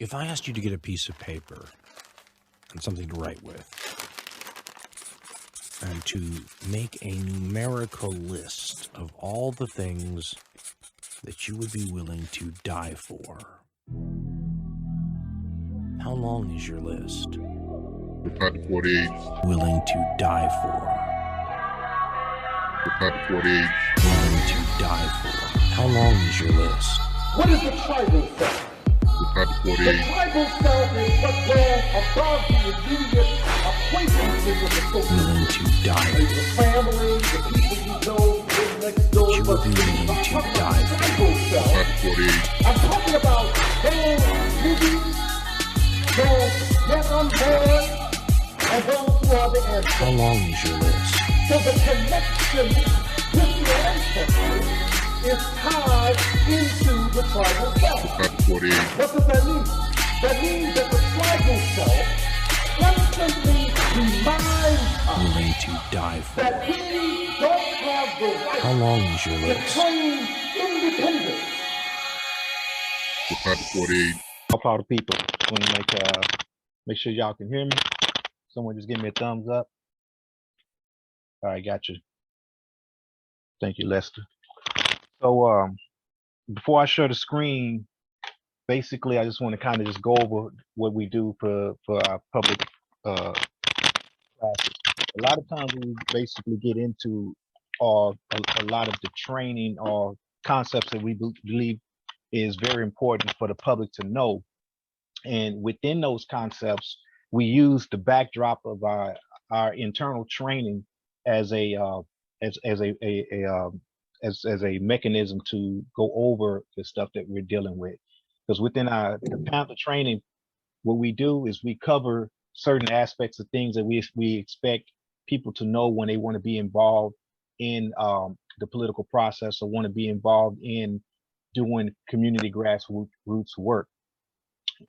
If I asked you to get a piece of paper and something to write with, and to make a numerical list of all the things that you would be willing to die for, how long is your list? Panther 48. Willing to die for. Panther 48. Willing to die for. How long is your list? What is the tribal self? Panther The 48. tribal self is what goes above the immediate acquaintances of the social. Willing to die The for. family, the people you know, live next door. You would be willing to die for. Tribal self. Panther 48. I'm talking about those movies, those yet unborn, and those who are the How ancestors. long is your list? So the connection with the ancestors is tied into the tribal self. Panther 48. What does that mean? That means that the tribal self constantly reminds us Willing to die for. that we don't have the How right long is your to list? claim independence. Panther 48. All power to people. Just want to make sure y'all can hear me. Someone just give me a thumbs up. All right, got you. Thank you, Lester. So before I share the screen, basically I just want to kind of just go over what we do for our public classes. A lot of times we basically get into a lot of the training or concepts that we believe is very important for the public to know. And within those concepts, we use the backdrop of our internal training as a mechanism to go over the stuff that we're dealing with. Because within the Panther training, what we do is we cover certain aspects of things that we expect people to know when they want to be involved in the political process or want to be involved in doing community grassroots work.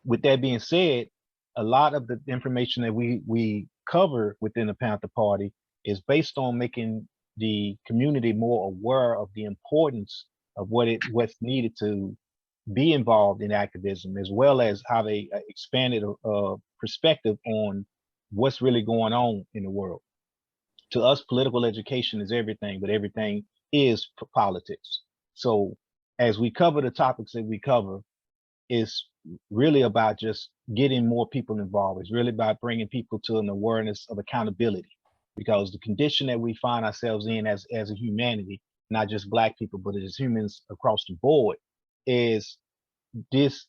With that being said, a lot of the information that we cover within the Panther Party is based on making the community more aware of the importance of what's needed to be involved in activism, as well as how they expanded a perspective on what's really going on in the world. To us, political education is everything, but everything is politics. So as we cover the topics that we cover, it's really about just getting more people involved. It's really about bringing people to an awareness of accountability, because the condition that we find ourselves in as a humanity, not just Black people, but as humans across the board, is this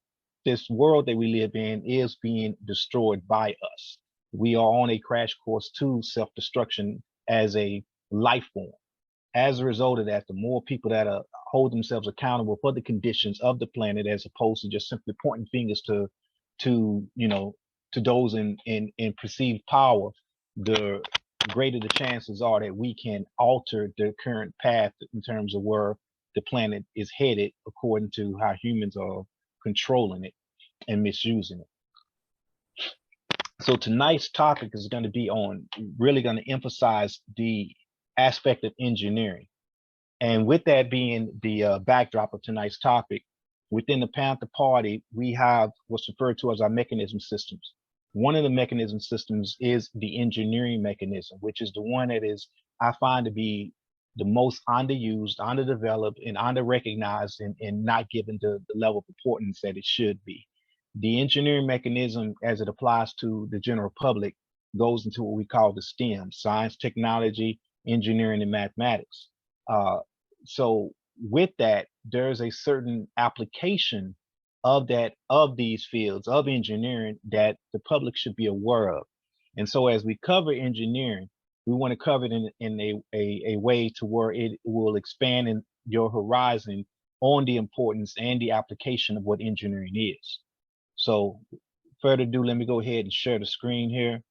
world that we live in is being destroyed by us. We are on a crash course to self-destruction as a life form. As a result of that, the more people that hold themselves accountable for the conditions of the planet, as opposed to just simply pointing fingers to those in perceived power, the greater the chances are that we can alter the current path in terms of where the planet is headed, according to how humans are controlling it and misusing it. So tonight's topic is going to be really going to emphasize the aspect of engineering. And with that being the backdrop of tonight's topic, within the Panther Party, we have what's referred to as our mechanism systems. One of the mechanism systems is the engineering mechanism, which is the one that I find to be the most underused, underdeveloped, and under-recognized, and not given the level of importance that it should be. The engineering mechanism, as it applies to the general public, goes into what we call the STEM: science, technology, engineering, and mathematics. So with that, there's a certain application of these fields of engineering that the public should be aware of. And so as we cover engineering, we want to cover it in a way to where it will expand in your horizon on the importance and the application of what engineering is. So further ado, let me go ahead and share the screen here,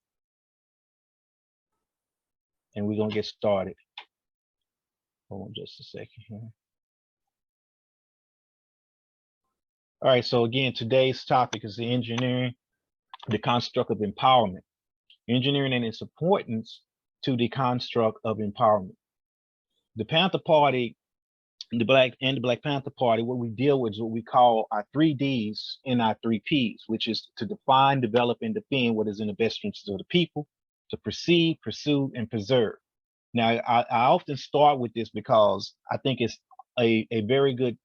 and we're gonna get started. Hold on just a second here. All right, so again, today's topic is the engineering, the construct of empowerment. Engineering and its importance to the construct of empowerment. The Panther Party the Black Panther Party, what we deal with is what we call our 3Ds and our 3Ps, which is to define, develop, and defend what is in the best interests of the people, to perceive, pursue, and preserve. Now, I often start with this because I think it's a very good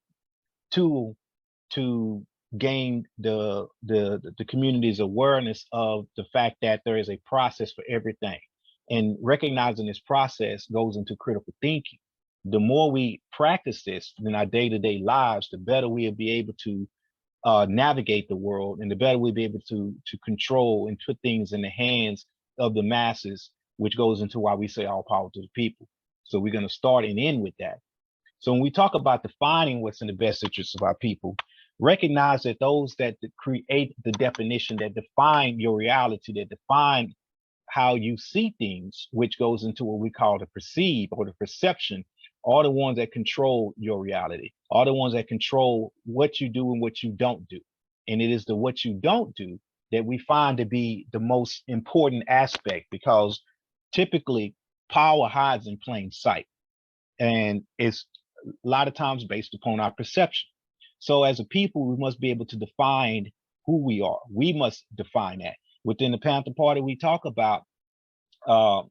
tool to gain the community's awareness of the fact that there is a process for everything. And recognizing this process goes into critical thinking. The more we practice this in our day-to-day lives, the better we'll be able to navigate the world, and the better we'll be able to control and put things in the hands of the masses, which goes into why we say all power to the people. So we're going to start and end with that. So when we talk about defining what's in the best interests of our people, recognize that those that create the definition, that define your reality, that define how you see things, which goes into what we call the perceive or the perception, are the ones that control your reality, are the ones that control what you do and what you don't do. And it is the what you don't do that we find to be the most important aspect, because typically power hides in plain sight. And it's a lot of times based upon our perception. So as a people, we must be able to define who we are. We must define that. Within the Panther Party, we talk about,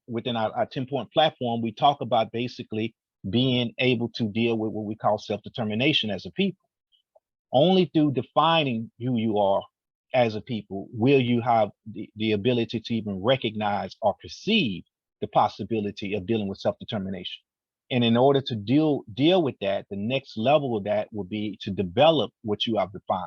within our 10-point platform, we talk about basically being able to deal with what we call self-determination as a people. Only through defining who you are as a people will you have the ability to even recognize or perceive the possibility of dealing with self-determination. And in order to deal with that, the next level of that will be to develop what you have defined.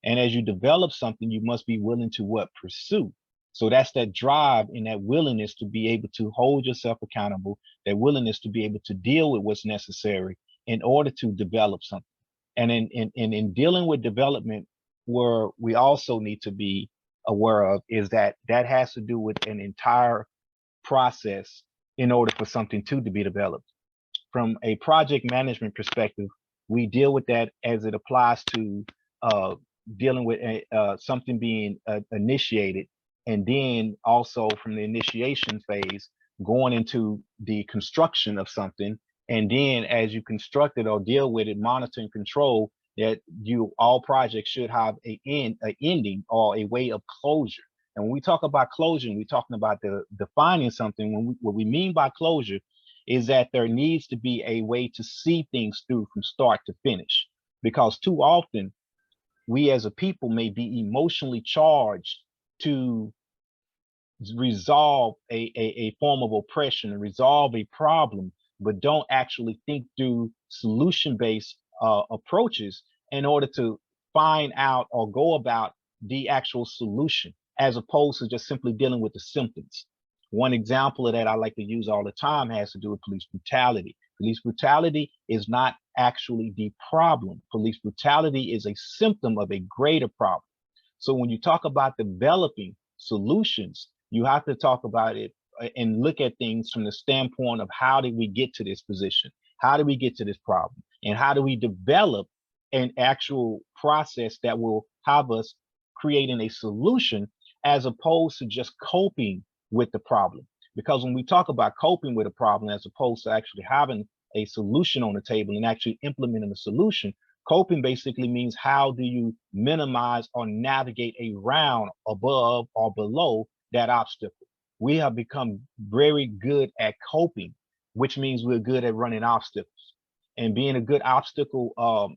And as you develop something, you must be willing to what? Pursue. So that's that drive and that willingness to be able to hold yourself accountable, that willingness to be able to deal with what's necessary in order to develop something. And in dealing with development, where we also need to be aware of is that that has to do with an entire process in order for something to be developed. From a project management perspective, we deal with that as it applies to dealing with something being initiated, and then also from the initiation phase, going into the construction of something, and then as you construct it or deal with it, monitor and control that all projects should have an ending or a way of closure. And when we talk about closure, we're talking about defining something. What we mean by closure is that there needs to be a way to see things through from start to finish, because too often we as a people may be emotionally charged to resolve a form of oppression and resolve a problem, but don't actually think through solution-based approaches in order to find out or go about the actual solution, as opposed to just simply dealing with the symptoms. One example of that I like to use all the time has to do with police brutality. Police brutality is not actually the problem. Police brutality is a symptom of a greater problem. So when you talk about developing solutions, you have to talk about it and look at things from the standpoint of how did we get to this position? How do we get to this problem? And how do we develop an actual process that will have us creating a solution, as opposed to just coping with the problem? Because when we talk about coping with a problem, as opposed to actually having a solution on the table and actually implementing a solution, coping basically means how do you minimize or navigate around, above, or below that obstacle. We have become very good at coping, which means we're good at running obstacles. And being a good obstacle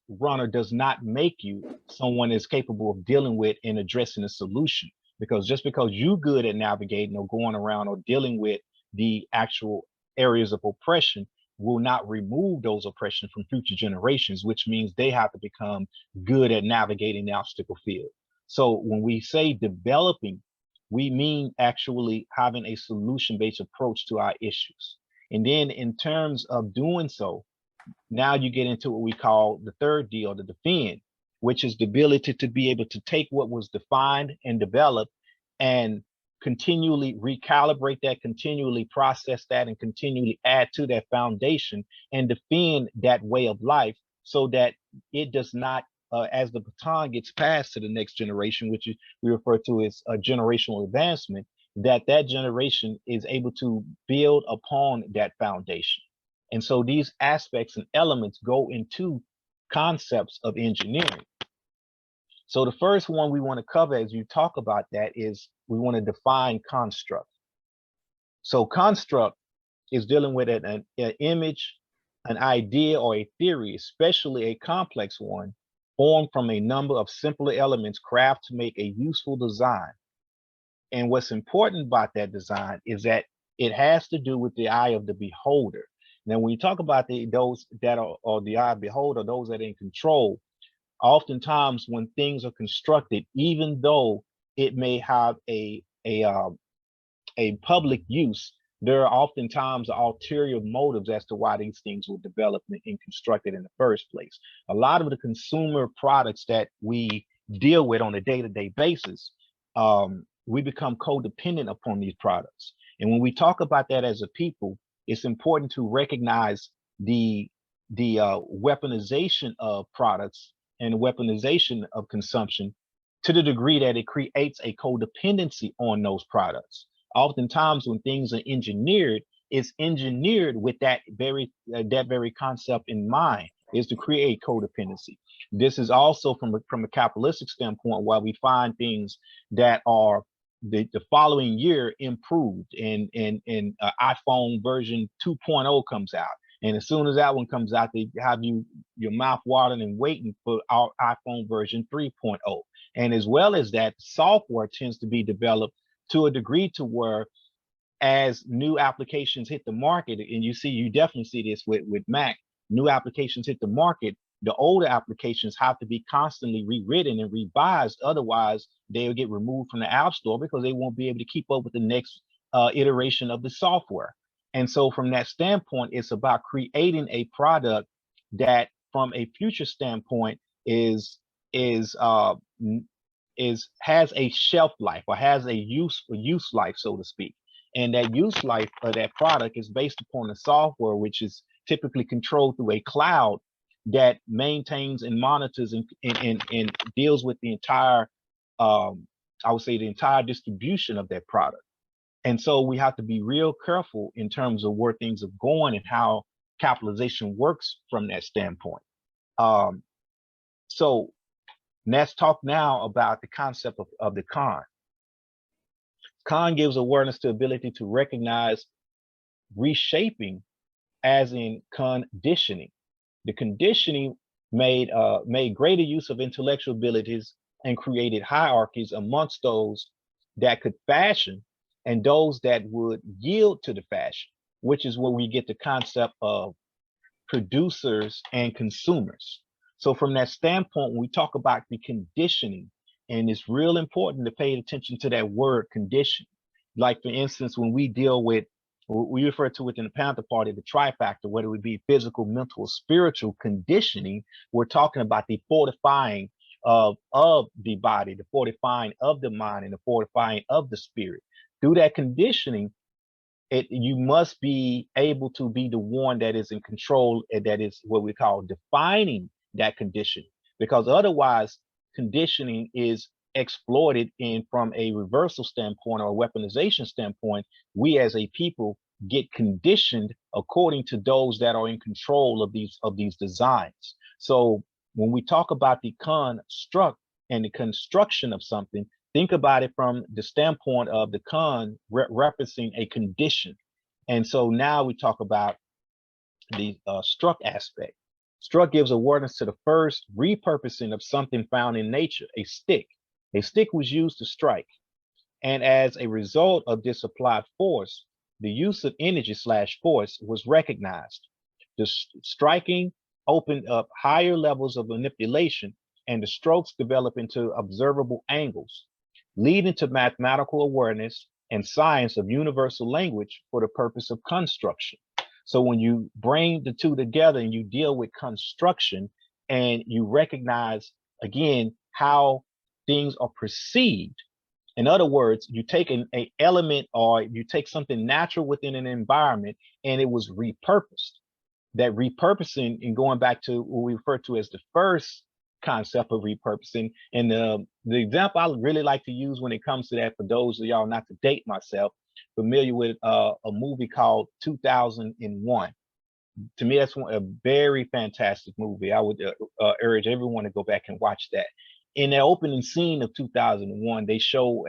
runner does not make you someone that's capable of dealing with and addressing a solution. Because just because you're good at navigating or going around or dealing with the actual areas of oppression will not remove those oppressions from future generations, which means they have to become good at navigating the obstacle field. So when we say developing, we mean actually having a solution-based approach to our issues. And then in terms of doing so, now you get into what we call the third D, or the defend, which is the ability to be able to take what was defined and developed and continually recalibrate that, continually process that, and continually add to that foundation and defend that way of life, so that it does not, as the baton gets passed to the next generation, which we refer to as a generational advancement, that generation is able to build upon that foundation. And so these aspects and elements go into concepts of engineering. So the first one we want to cover as you talk about that is we want to define construct. So construct is dealing with an image, an idea, or a theory, especially a complex one, formed from a number of simpler elements crafted to make a useful design. And what's important about that design is that it has to do with the eye of the beholder. Now, when you talk about those that are or the eye of the beholder, those that are in control, oftentimes when things are constructed, even though it may have a public use, there are oftentimes ulterior motives as to why these things were developed and constructed in the first place. A lot of the consumer products that we deal with on a day-to-day basis, we become codependent upon these products. And when we talk about that as a people, it's important to recognize the weaponization of products and weaponization of consumption to the degree that it creates a codependency on those products. Oftentimes, when things are engineered, it's engineered with that very concept in mind, is to create codependency. This is also from a capitalistic standpoint, why we find things that are the following year improved, and iPhone version 2.0 comes out. And as soon as that one comes out, they have your mouth watering and waiting for our iPhone version 3.0. And as well as that, software tends to be developed to a degree to where as new applications hit the market, and you definitely see this with Mac, new applications hit the market, the older applications have to be constantly rewritten and revised. Otherwise, they'll get removed from the App Store because they won't be able to keep up with the next iteration of the software. And so from that standpoint, it's about creating a product that from a future standpoint has a shelf life, or has a use life, so to speak. And that use life of that product is based upon the software, which is typically controlled through a cloud that maintains and monitors and deals with the entire, I would say, the entire distribution of that product. And so we have to be real careful in terms of where things are going and how capitalization works from that standpoint. So let's talk now about the concept of the con. Con gives awareness to ability to recognize reshaping, as in conditioning. The conditioning made greater use of intellectual abilities and created hierarchies amongst those that could fashion and those that would yield to the fashion, which is where we get the concept of producers and consumers. So from that standpoint, when we talk about the conditioning, and it's real important to pay attention to that word condition. Like for instance, when we deal with, we refer to within the Panther Party, the trifactor, whether it be physical, mental, or spiritual conditioning, we're talking about the fortifying of the body, the fortifying of the mind, and the fortifying of the spirit. Through that conditioning, you must be able to be the one that is in control, and that is what we call defining that condition, because otherwise conditioning is exploited in from a reversal standpoint or a weaponization standpoint. We as a people get conditioned according to those that are in control of these designs. So when we talk about the construct and the construction of something, think about it from the standpoint of the con referencing a condition. And so now we talk about the struck aspect. Struck gives awareness to the first repurposing of something found in nature, a stick. A stick was used to strike. And as a result of this applied force, the use of energy / force was recognized. The striking opened up higher levels of manipulation, and the strokes develop into observable angles, leading to mathematical awareness and science of universal language for the purpose of construction. So when you bring the two together and you deal with construction and you recognize, again, how things are perceived. In other words, you take an element, or you take something natural within an environment and it was repurposed. That repurposing, and going back to what we refer to as the first concept of repurposing, and the example I really like to use when it comes to that, for those of y'all, not to date myself, familiar with a movie called 2001. to me, that's a very fantastic movie. I would urge everyone to go back and watch that. In the opening scene of 2001, they show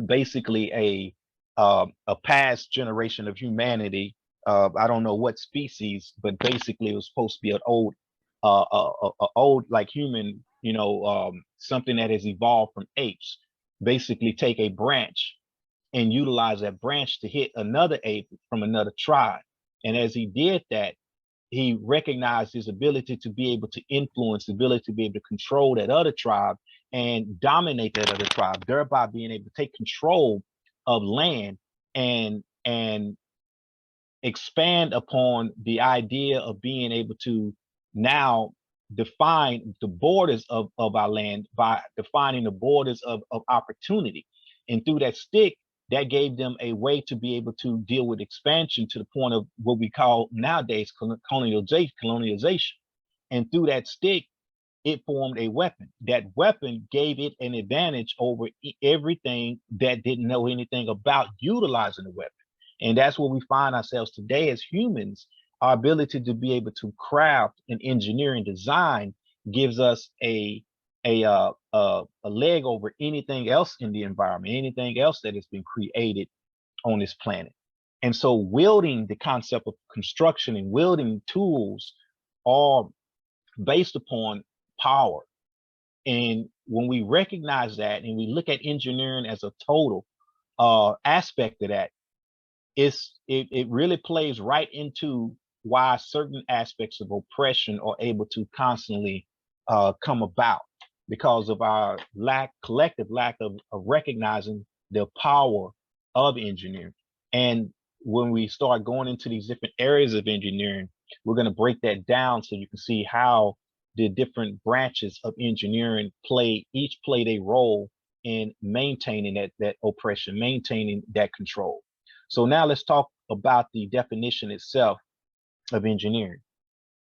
basically a past generation of humanity. I don't know what species, but basically it was supposed to be an old like human, something that has evolved from apes. Basically, take a branch and utilize that branch to hit another ape from another tribe. And as he did that, he recognized his ability to be able to influence, the ability to be able to control that other tribe and dominate that other tribe, thereby being able to take control of land and expand upon the idea of being able to now define the borders of our land by defining the borders of opportunity. And through that stick, that gave them a way to be able to deal with expansion to the point of what we call nowadays colonialization. And through that stick, it formed a weapon. That weapon gave it an advantage over everything that didn't know anything about utilizing the weapon. And that's where we find ourselves today as humans. Our ability to be able to craft and engineer and design gives us a leg over anything else in the environment, anything else that has been created on this planet. And so wielding the concept of construction and wielding tools are based upon power. And when we recognize that and we look at engineering as a total aspect of that, it really plays right into why certain aspects of oppression are able to constantly come about, because of our collective lack of recognizing the power of engineering. And when we start going into these different areas of engineering, we're going to break that down so you can see how the different branches of engineering each played a role in maintaining that oppression, maintaining that control. So now let's talk about the definition itself of engineering.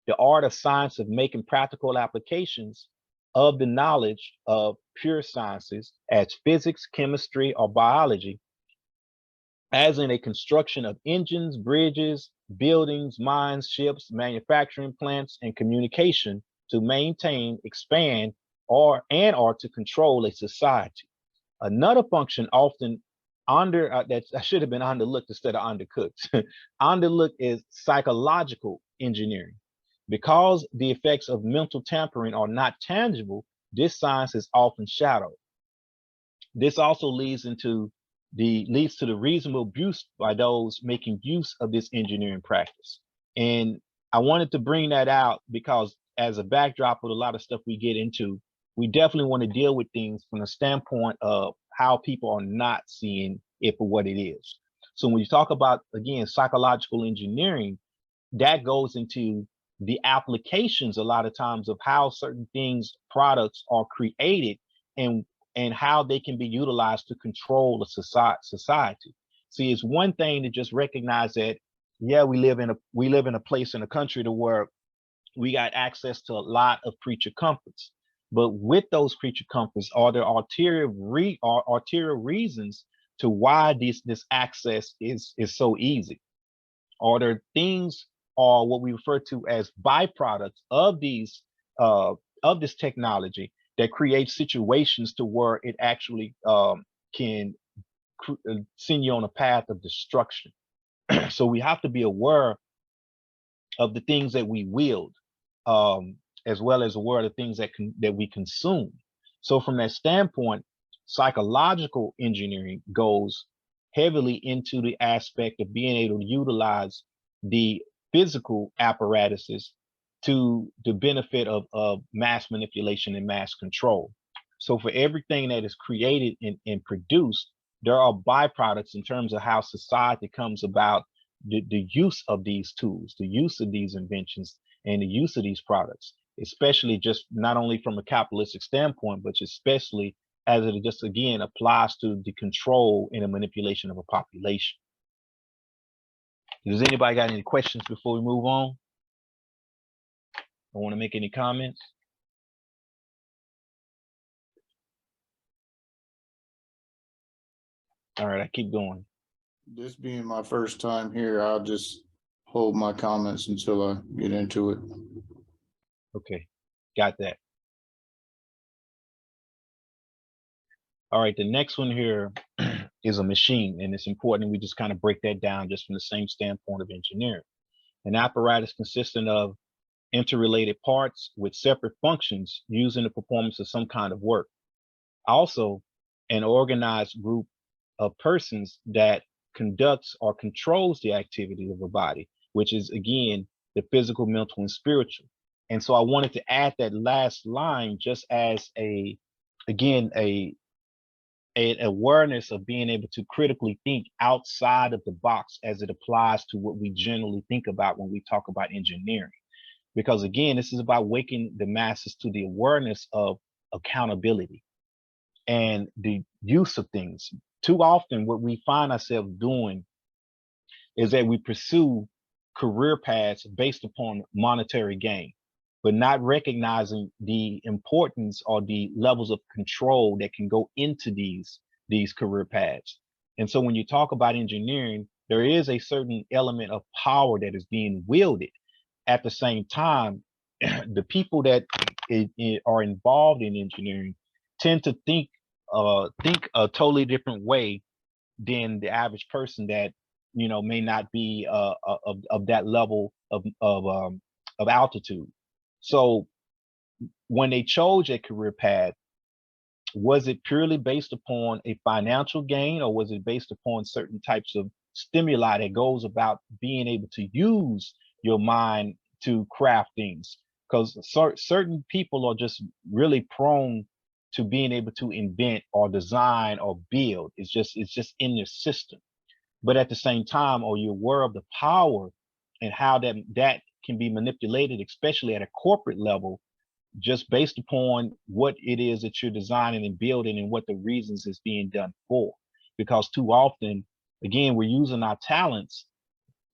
The art of science of making practical applications of the knowledge of pure sciences as physics, chemistry, or biology, as in a construction of engines, bridges, buildings, mines, ships, manufacturing plants, and communication to maintain, expand, or to control a society. Another function often that should have been underlooked instead of undercooked. Underlooked is psychological engineering. Because the effects of mental tampering are not tangible, this science is often shadowed. This also leads to the reasonable abuse by those making use of this engineering practice. And I wanted to bring that out because as a backdrop of a lot of stuff we get into, we definitely want to deal with things from the standpoint of how people are not seeing it for what it is. So when you talk about, again, psychological engineering, that goes into the applications a lot of times of how certain things, products are created and how they can be utilized to control a society. See, it's one thing to just recognize that, yeah, we live in a place in a country to where we got access to a lot of creature comforts. But with those creature comforts, are there ulterior reasons to why this access is so easy? Are there things or what we refer to as byproducts of this technology that creates situations to where it actually can send you on a path of destruction? So we have to be aware of the things that we wield, as well as aware of the things that we consume. So from that standpoint, psychological engineering goes heavily into the aspect of being able to utilize the physical apparatuses to the benefit of mass manipulation and mass control. So for everything that is created and produced, there are byproducts in terms of how society comes about the use of these tools, the use of these inventions, and the use of these products, especially just not only from a capitalistic standpoint, but especially as it just, again, applies to the control and the manipulation of a population. Does anybody got any questions before we move on? I want to make any comments? All right, I keep going. This being my first time here, I'll just hold my comments until I get into it. Okay, got that. All right, the next one here is a machine, and it's important we just kind of break that down just from the same standpoint of engineering. An apparatus consisting of interrelated parts with separate functions used in the performance of some kind of work. Also, an organized group of persons that conducts or controls the activity of a body, which is again the physical, mental, and spiritual. And so I wanted to add that last line just as a awareness of being able to critically think outside of the box as it applies to what we generally think about when we talk about engineering. Because again, this is about waking the masses to the awareness of accountability and the use of things. Too often, what we find ourselves doing is that we pursue career paths based upon monetary gain, but not recognizing the importance or the levels of control that can go into these career paths. And so when you talk about engineering, there is a certain element of power that is being wielded. At the same time, the people that are involved in engineering tend to think a totally different way than the average person that may not be of that level of altitude. So when they chose a career path, was it purely based upon a financial gain, or was it based upon certain types of stimuli that goes about being able to use your mind to craft things? Because certain people are just really prone to being able to invent or design or build. It's just in their system. But at the same time, are you aware of the power and how that can be manipulated, especially at a corporate level, just based upon what it is that you're designing and building and what the reasons is being done for? Because too often, again, we're using our talents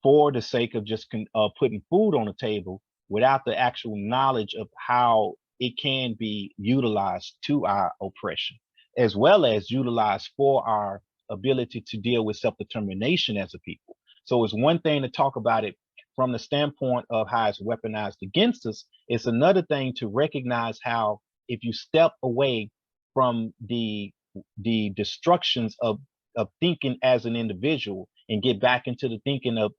for the sake of just putting food on the table without the actual knowledge of how it can be utilized to our oppression, as well as utilized for our ability to deal with self-determination as a people. So it's one thing to talk about it from the standpoint of how it's weaponized against us. It's another thing to recognize how if you step away from the destructions of thinking as an individual and get back into the thinking of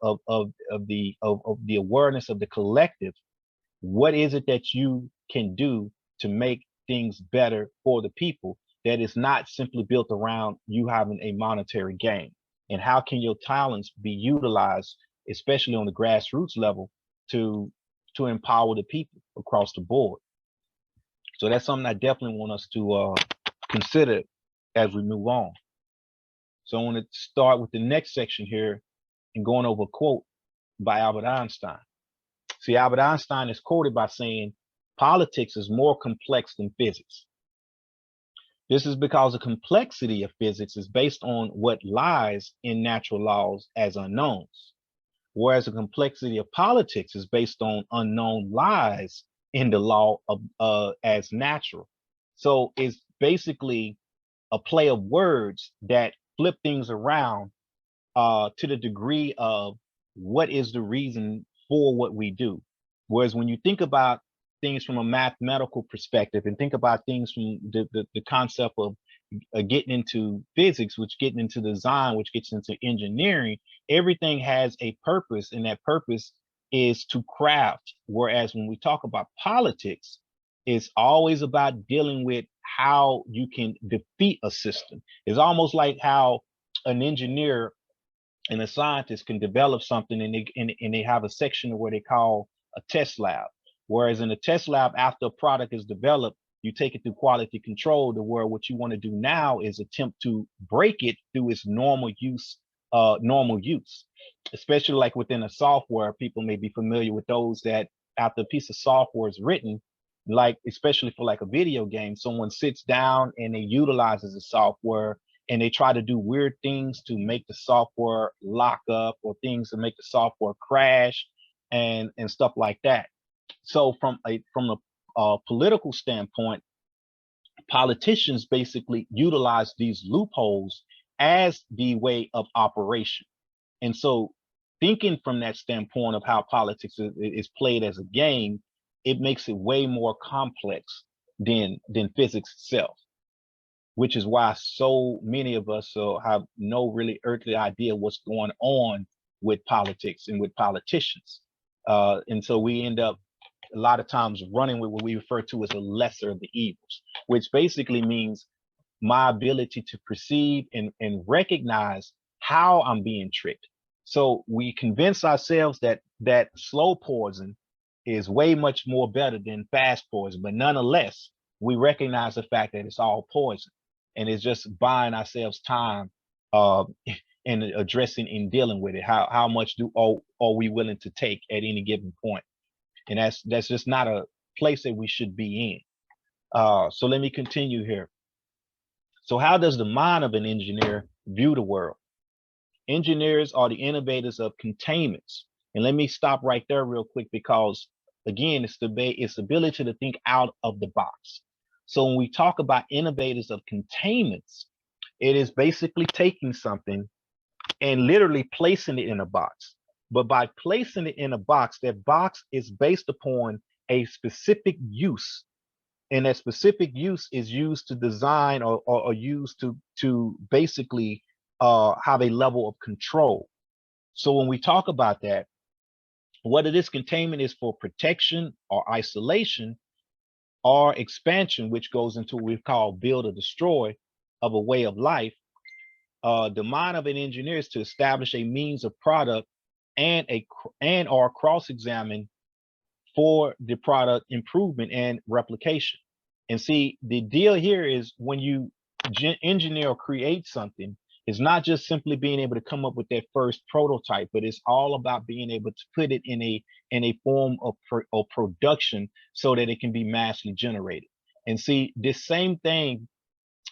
the awareness of the collective, what is it that you can do to make things better for the people that is not simply built around you having a monetary gain? And how can your talents be utilized, especially on the grassroots level, to empower the people across the board? So that's something I definitely want us to consider as we move on. So I want to start with the next section here and going over a quote by Albert Einstein. See, Albert Einstein is quoted by saying, "Politics is more complex than physics. This is because the complexity of physics is based on what lies in natural laws as unknowns, whereas the complexity of politics is based on unknown lies in the law of as natural." So it's basically a play of words that flip things around to the degree of what is the reason for what we do. Whereas when you think about things from a mathematical perspective and think about things from the concept of getting into physics, which getting into design, which gets into engineering, everything has a purpose, and that purpose is to craft. Whereas when we talk about politics, it's always about dealing with how you can defeat a system. It's almost like how an engineer and a scientist can develop something, and they have a section where they call a test lab. Whereas in a test lab, after a product is developed, you take it through quality control to where what you want to do now is attempt to break it through its normal use, especially like within a software. People may be familiar with those that after a piece of software is written, like especially for like a video game, someone sits down and they utilizes the software and they try to do weird things to make the software lock up, or things to make the software crash and stuff like that. So from a political standpoint, politicians basically utilize these loopholes as the way of operation. And so thinking from that standpoint of how politics is played as a game, it makes it way more complex than physics itself, which is why so many of us have no really earthly idea what's going on with politics and with politicians. And so we end up a lot of times running with what we refer to as the lesser of the evils, which basically means my ability to perceive and recognize how I'm being tricked. So we convince ourselves that slow poison is way much more better than fast poison, but nonetheless, we recognize the fact that it's all poison, and it's just buying ourselves time in addressing and dealing with it. How much are we willing to take at any given point? And that's just not a place that we should be in. So let me continue here. So how does the mind of an engineer view the world? Engineers are the innovators of containments. And let me stop right there real quick, because again, it's the ability to think out of the box. So when we talk about innovators of containments, it is basically taking something and literally placing it in a box. But by placing it in a box, that box is based upon a specific use. And that specific use is used to design or used to basically have a level of control. So when we talk about that, whether this containment is for protection or isolation or expansion, which goes into what we call build or destroy of a way of life, the mind of an engineer is to establish a means of product and or cross-examine for the product improvement and replication. And see, the deal here is when you engineer or create something, it's not just simply being able to come up with that first prototype, but it's all about being able to put it in a form of production so that it can be massively generated. And see, this same thing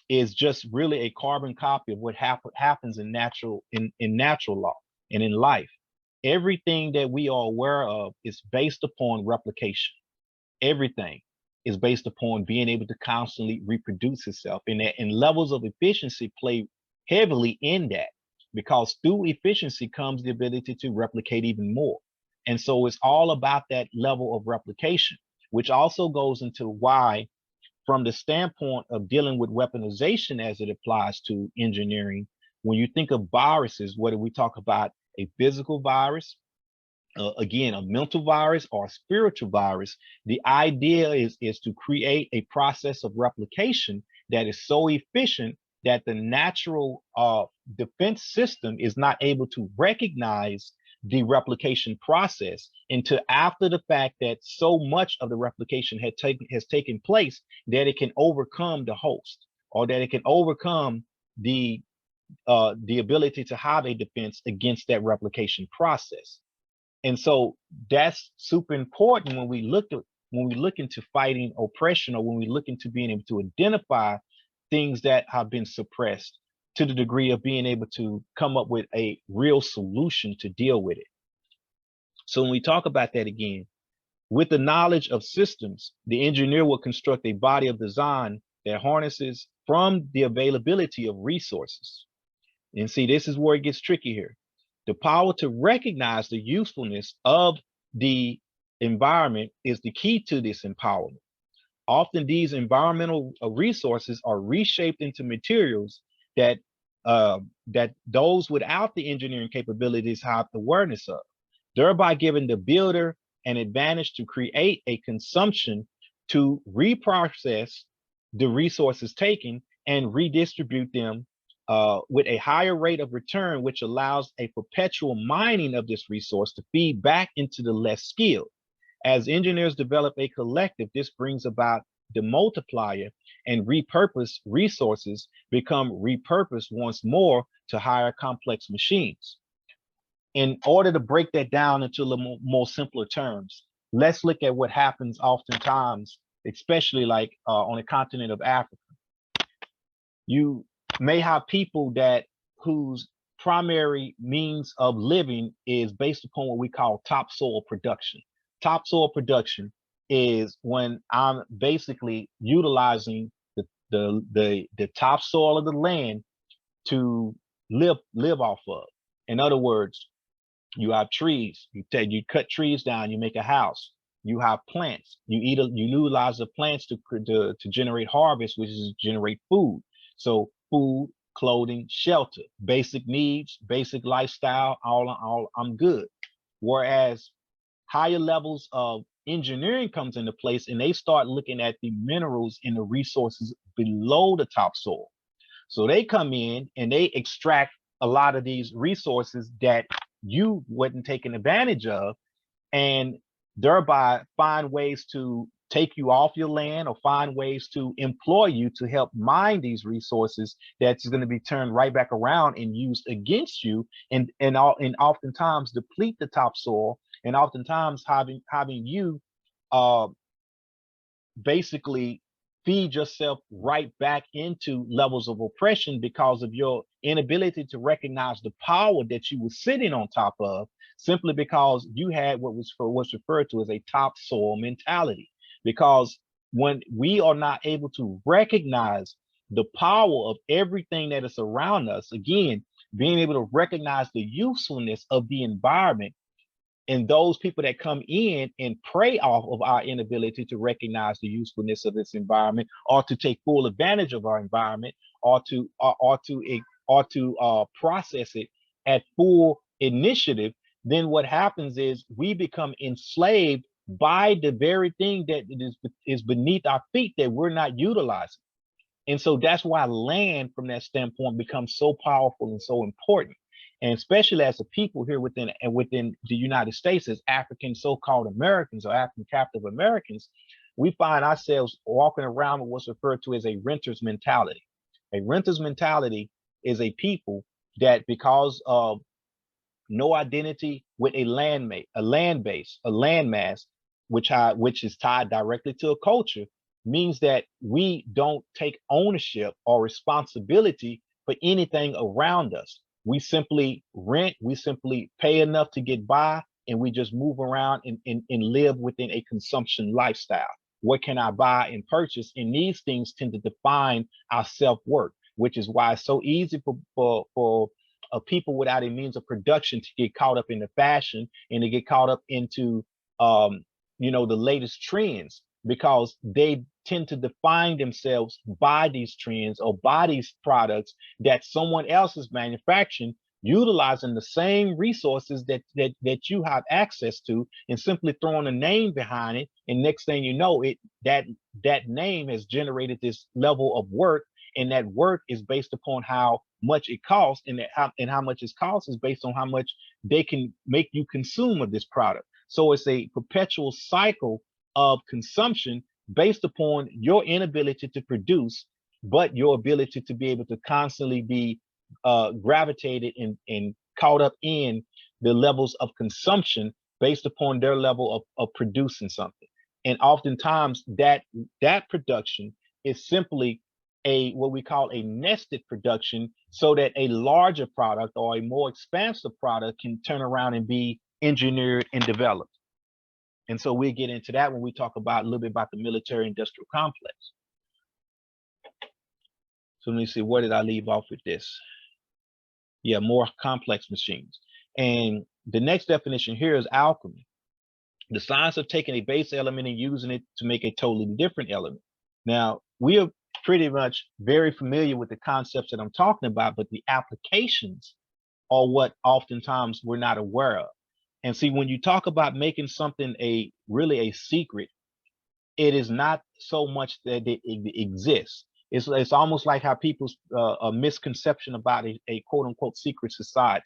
is just really a carbon copy of what happens in natural law and in life. Everything that we are aware of is based upon replication. Everything is based upon being able to constantly reproduce itself, and levels of efficiency play heavily in that, because through efficiency comes the ability to replicate even more. And so it's all about that level of replication, which also goes into why, from the standpoint of dealing with weaponization as it applies to engineering, when you think of viruses, whether we talk about a physical virus, again, a mental virus or a spiritual virus, the idea is to create a process of replication that is so efficient that the natural defense system is not able to recognize the replication process until after the fact that so much of the replication has taken place that it can overcome the host, or that it can overcome the ability to have a defense against that replication process. And so that's super important when we look into fighting oppression, or when we look into being able to identify things that have been suppressed, to the degree of being able to come up with a real solution to deal with it. So when we talk about that again, with the knowledge of systems, the engineer will construct a body of design that harnesses from the availability of resources. And see, this is where it gets tricky here. The power to recognize the usefulness of the environment is the key to this empowerment. Often these environmental resources are reshaped into materials that those without the engineering capabilities have awareness of, thereby giving the builder an advantage to create a consumption to reprocess the resources taken and redistribute them with a higher rate of return, which allows a perpetual mining of this resource to feed back into the less skilled. As engineers develop a collective, this brings about the multiplier, and repurposed resources become repurposed once more to higher complex machines. In order to break that down into the more simpler terms, let's look at what happens oftentimes, especially like on the continent of Africa. You may have people whose primary means of living is based upon what we call topsoil production. Topsoil production is when I'm basically utilizing the topsoil of the land to live off of. In other words, You have trees. You cut trees down. You make a house. You have plants. You utilize the plants to generate harvest, which is generate food. So food, clothing, shelter, basic needs, basic lifestyle. All I'm good. Whereas higher levels of engineering comes into place, and they start looking at the minerals and the resources below the topsoil. So they come in and they extract a lot of these resources that you wasn't taking advantage of, and thereby find ways to take you off your land or find ways to employ you to help mine these resources that's going to be turned right back around and used against you, and oftentimes deplete the topsoil, and oftentimes having you uh basically feed yourself right back into levels of oppression because of your inability to recognize the power that you were sitting on top of, simply because you had what's referred to as a topsoil mentality. Because when we are not able to recognize the power of everything that is around us, again, being able to recognize the usefulness of the environment, and those people that come in and prey off of our inability to recognize the usefulness of this environment, or to take full advantage of our environment, or to process it at full initiative, then what happens is we become enslaved by the very thing that is beneath our feet that we're not utilizing. And so that's why land from that standpoint becomes so powerful and so important. And especially as a people here within the United States, as African so-called Americans or African captive Americans, we find ourselves walking around with what's referred to as a renter's mentality. A renter's mentality is a people that, because of no identity with a land base, a landmass, which is tied directly to a culture, means that we don't take ownership or responsibility for anything around us. We simply rent, we simply pay enough to get by, and we just move around and live within a consumption lifestyle. What can I buy and purchase? And these things tend to define our self-worth, which is why it's so easy for people without a means of production to get caught up in the fashion and to get caught up into the latest trends, because they tend to define themselves by these trends or by these products that someone else is manufacturing, utilizing the same resources that you have access to, and simply throwing a name behind it. And next thing you know, that name has generated this level of work, and that work is based upon how much it costs, and how much it costs is based on how much they can make you consume of this product. So it's a perpetual cycle of consumption based upon your inability to produce, but your ability to be able to constantly be gravitated and caught up in the levels of consumption based upon their level of producing something. And oftentimes that production is simply what we call a nested production, so that a larger product or a more expansive product can turn around and be engineered and developed. And so we get into that when we talk about a little bit about the military industrial complex. So let me see, where did I leave off with this? Yeah, more complex machines. And the next definition here is alchemy, the science of taking a base element and using it to make a totally different element. Now, we are pretty much very familiar with the concepts that I'm talking about, but the applications are what oftentimes we're not aware of. And see, when you talk about making something really a secret, it is not so much that it exists. It's almost like how people's a misconception about a quote unquote secret society.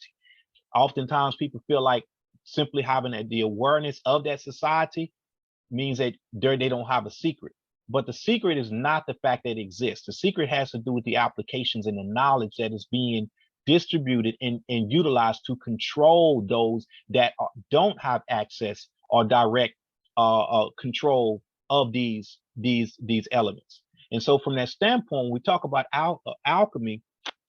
Oftentimes people feel like simply having the awareness of that society means that they don't have a secret. But the secret is not the fact that it exists. The secret has to do with the applications and the knowledge that is being distributed and utilized to control those that don't have access or direct control of these elements. And so from that standpoint, when we talk about alchemy,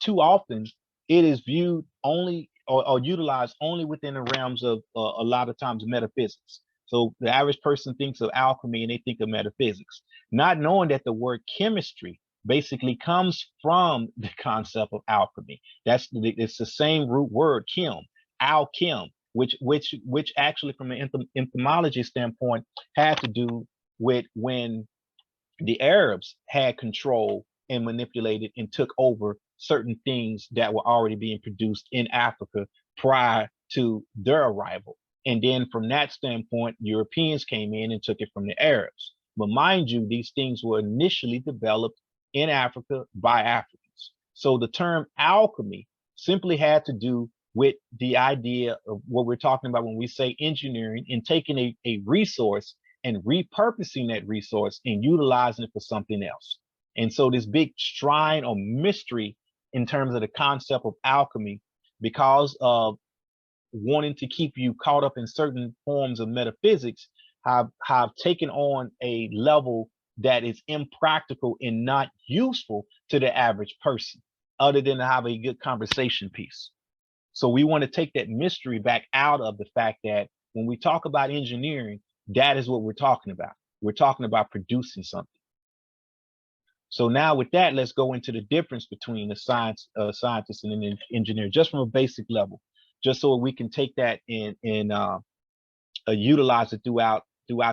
too often it is viewed only or utilized only within the realms of a lot of times metaphysics. So the average person thinks of alchemy and they think of metaphysics, not knowing that the word chemistry basically comes from the concept of alchemy. It's the same root word, chem, alchem, which actually from an entomology standpoint had to do with when the Arabs had control and manipulated and took over certain things that were already being produced in Africa prior to their arrival. And then from that standpoint, Europeans came in and took it from the Arabs. But mind you, these things were initially developed in Africa by Africans. So the term alchemy simply had to do with the idea of what we're talking about when we say engineering and taking a resource and repurposing that resource and utilizing it for something else. And so this big shrine or mystery in terms of the concept of alchemy, because of wanting to keep you caught up in certain forms of metaphysics, have taken on a level that is impractical and not useful to the average person, other than to have a good conversation piece. So we want to take that mystery back out of the fact that when we talk about engineering, that is what we're talking about. We're talking about producing something. So now with that, let's go into the difference between the scientist and an engineer, just from a basic level, just so we can take that and utilize it throughout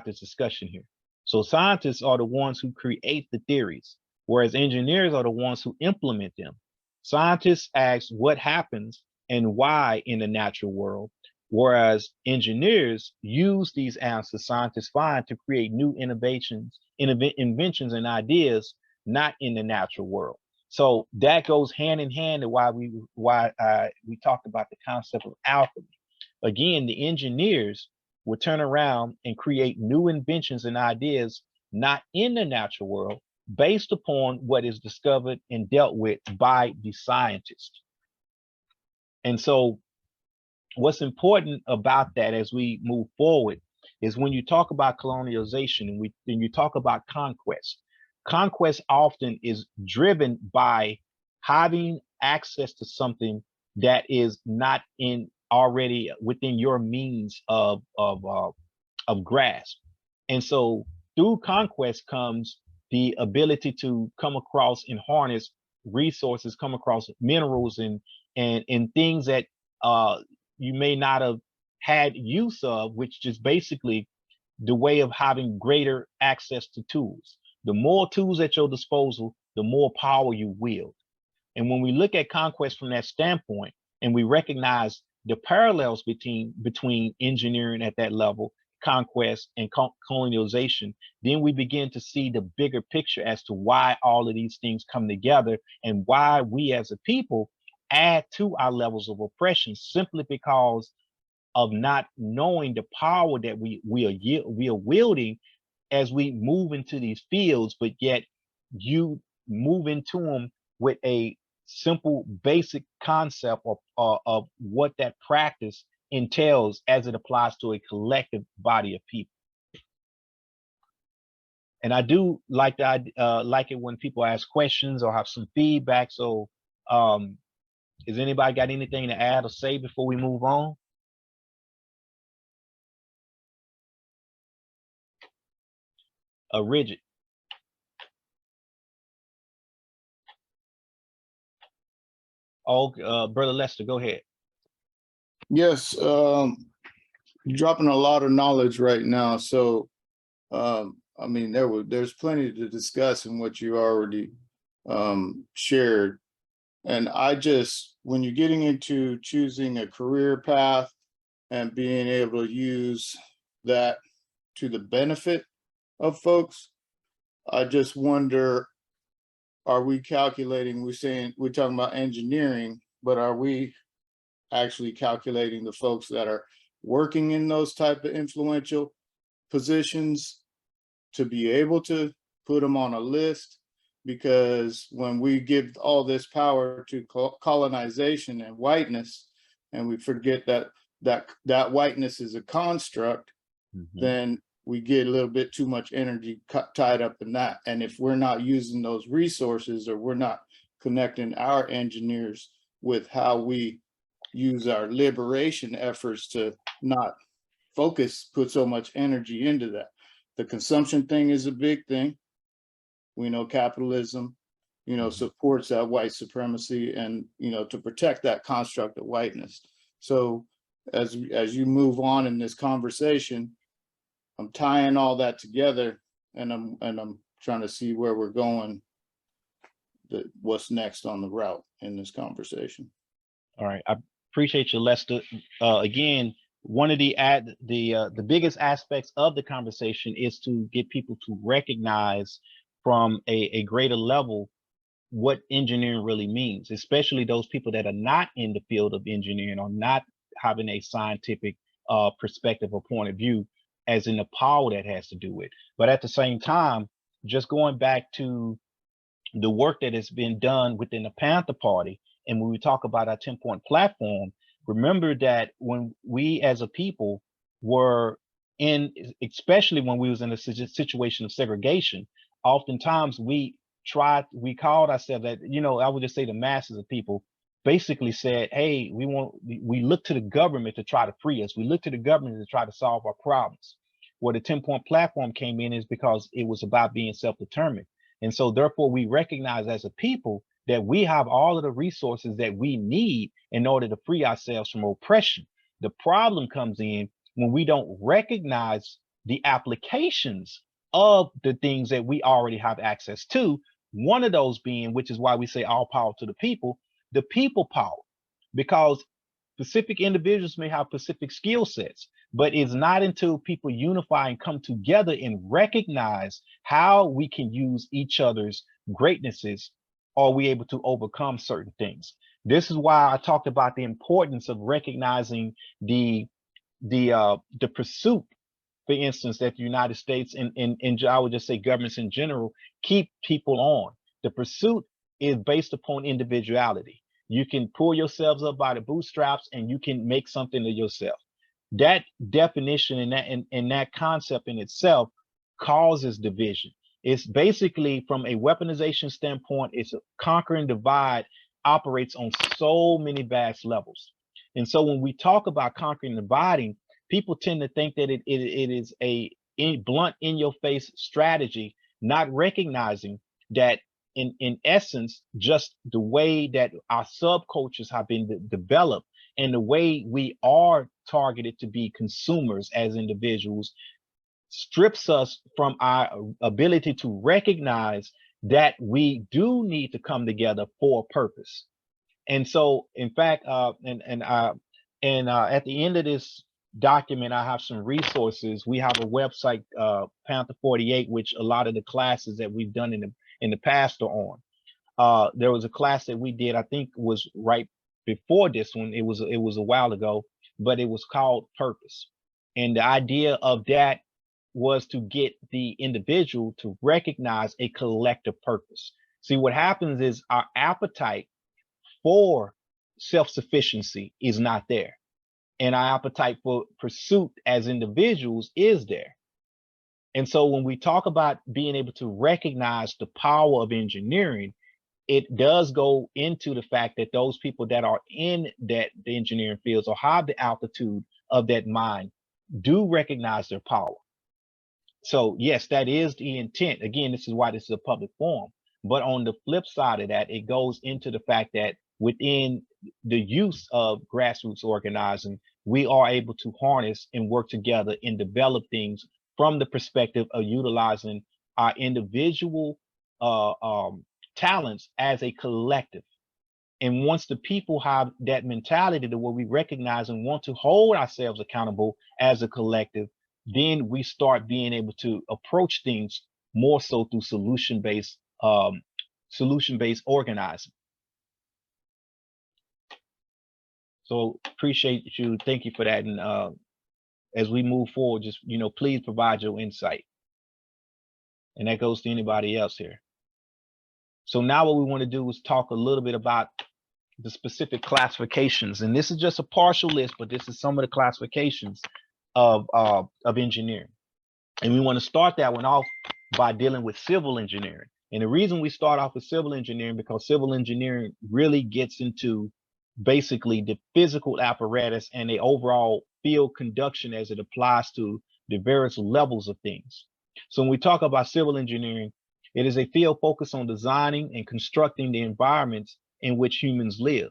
this discussion here. So scientists are the ones who create the theories, whereas engineers are the ones who implement them. Scientists ask what happens and why in the natural world, whereas engineers use these answers scientists find to create new inventions and ideas not in the natural world. So that goes hand in hand to why we talked about the concept of alchemy. Again, the engineers will turn around and create new inventions and ideas not in the natural world based upon what is discovered and dealt with by the scientist. And so what's important about that as we move forward is when you talk about colonialization and you talk about conquest often is driven by having access to something that is not already within your means of grasp. And so through conquest comes the ability to come across and harness resources, come across minerals and things that you may not have had use of, which is basically the way of having greater access to tools. The more tools at your disposal, the more power you wield. And when we look at conquest from that standpoint, and we recognize the parallels between engineering at that level, conquest and colonialization, then we begin to see the bigger picture as to why all of these things come together and why we as a people add to our levels of oppression simply because of not knowing the power that we are wielding as we move into these fields, but yet you move into them with a simple basic concept of what that practice entails as it applies to a collective body of people. And I do like that, like it when people ask questions or have some feedback. So has anybody got anything to add or say before we move on? Rigid. Oh, Brother Lester, go ahead. Yes, dropping a lot of knowledge right now. So, I mean, there's plenty to discuss in what you already shared. And when you're getting into choosing a career path and being able to use that to the benefit of folks, I just wonder, are we calculating, we're talking about engineering, but are we actually calculating the folks that are working in those type of influential positions to be able to put them on a list? Because when we give all this power to colonization and whiteness, and we forget that whiteness is a construct, then we get a little bit too much energy tied up in that. And if we're not using those resources, or we're not connecting our engineers with how we use our liberation efforts to not put so much energy into that. The consumption thing is a big thing. We know capitalism, supports that white supremacy and, to protect that construct of whiteness. So as you move on in this conversation, I'm tying all that together, and I'm trying to see where we're going, what's next on the route in this conversation. All right, I appreciate you, Lester. Again, one of the biggest aspects of the conversation is to get people to recognize from a greater level what engineering really means, especially those people that are not in the field of engineering or not having a scientific perspective or point of view, as in the power that has to do with. But at the same time, just going back to the work that has been done within the Panther Party, and when we talk about our 10-point platform, remember that when we as a people were in, especially when we was in a situation of segregation, oftentimes we called ourselves that, you know, I would just say the masses of people basically said, hey, we look to the government to try to free us. We look to the government to try to solve our problems. Where the 10-point platform came in is because it was about being self-determined. And so therefore we recognize as a people that we have all of the resources that we need in order to free ourselves from oppression. The problem comes in when we don't recognize the applications of the things that we already have access to. One of those being, which is why we say all power to the people power, because specific individuals may have specific skill sets, but it's not until people unify and come together and recognize how we can use each other's greatnesses are we able to overcome certain things. This is why I talked about the importance of recognizing the pursuit, for instance, that the United States and I would just say governments in general keep people on. The pursuit is based upon individuality. You can pull yourselves up by the bootstraps and you can make something of yourself. That definition and that concept in itself causes division. It's basically, from a weaponization standpoint, it's a conquer and divide operates on so many vast levels. And so when we talk about conquering and dividing, people tend to think that it is a blunt, in your face strategy, not recognizing that in essence, just the way that our subcultures have been developed and the way we are targeted to be consumers as individuals strips us from our ability to recognize that we do need to come together for a purpose. And so, in fact, at the end of this document, I have some resources. We have a website, Panther 48, which a lot of the classes that we've done in the past are on. There was a class that we did, I think was right before this one. It was a while ago, but it was called Purpose. And the idea of that was to get the individual to recognize a collective purpose. See, what happens is our appetite for self-sufficiency is not there. And our appetite for pursuit as individuals is there. And so when we talk about being able to recognize the power of engineering, it does go into the fact that those people that are in the engineering fields or have the altitude of that mind do recognize their power. So yes, that is the intent. Again, this is why this is a public forum. But on the flip side of that, it goes into the fact that within the use of grassroots organizing, we are able to harness and work together and develop things from the perspective of utilizing our individual talents as a collective. And once the people have that mentality to where we recognize and want to hold ourselves accountable as a collective, then we start being able to approach things more so through solution-based organizing. So appreciate you. Thank you for that. And as we move forward, just, please provide your insight. And that goes to anybody else here. So now what we want to do is talk a little bit about the specific classifications. And this is just a partial list, but this is some of the classifications of engineering. And we want to start that one off by dealing with civil engineering. And the reason we start off with civil engineering, because civil engineering really gets into basically the physical apparatus and the overall field conduction as it applies to the various levels of things. So when we talk about civil engineering, it is a field focused on designing and constructing the environments in which humans live.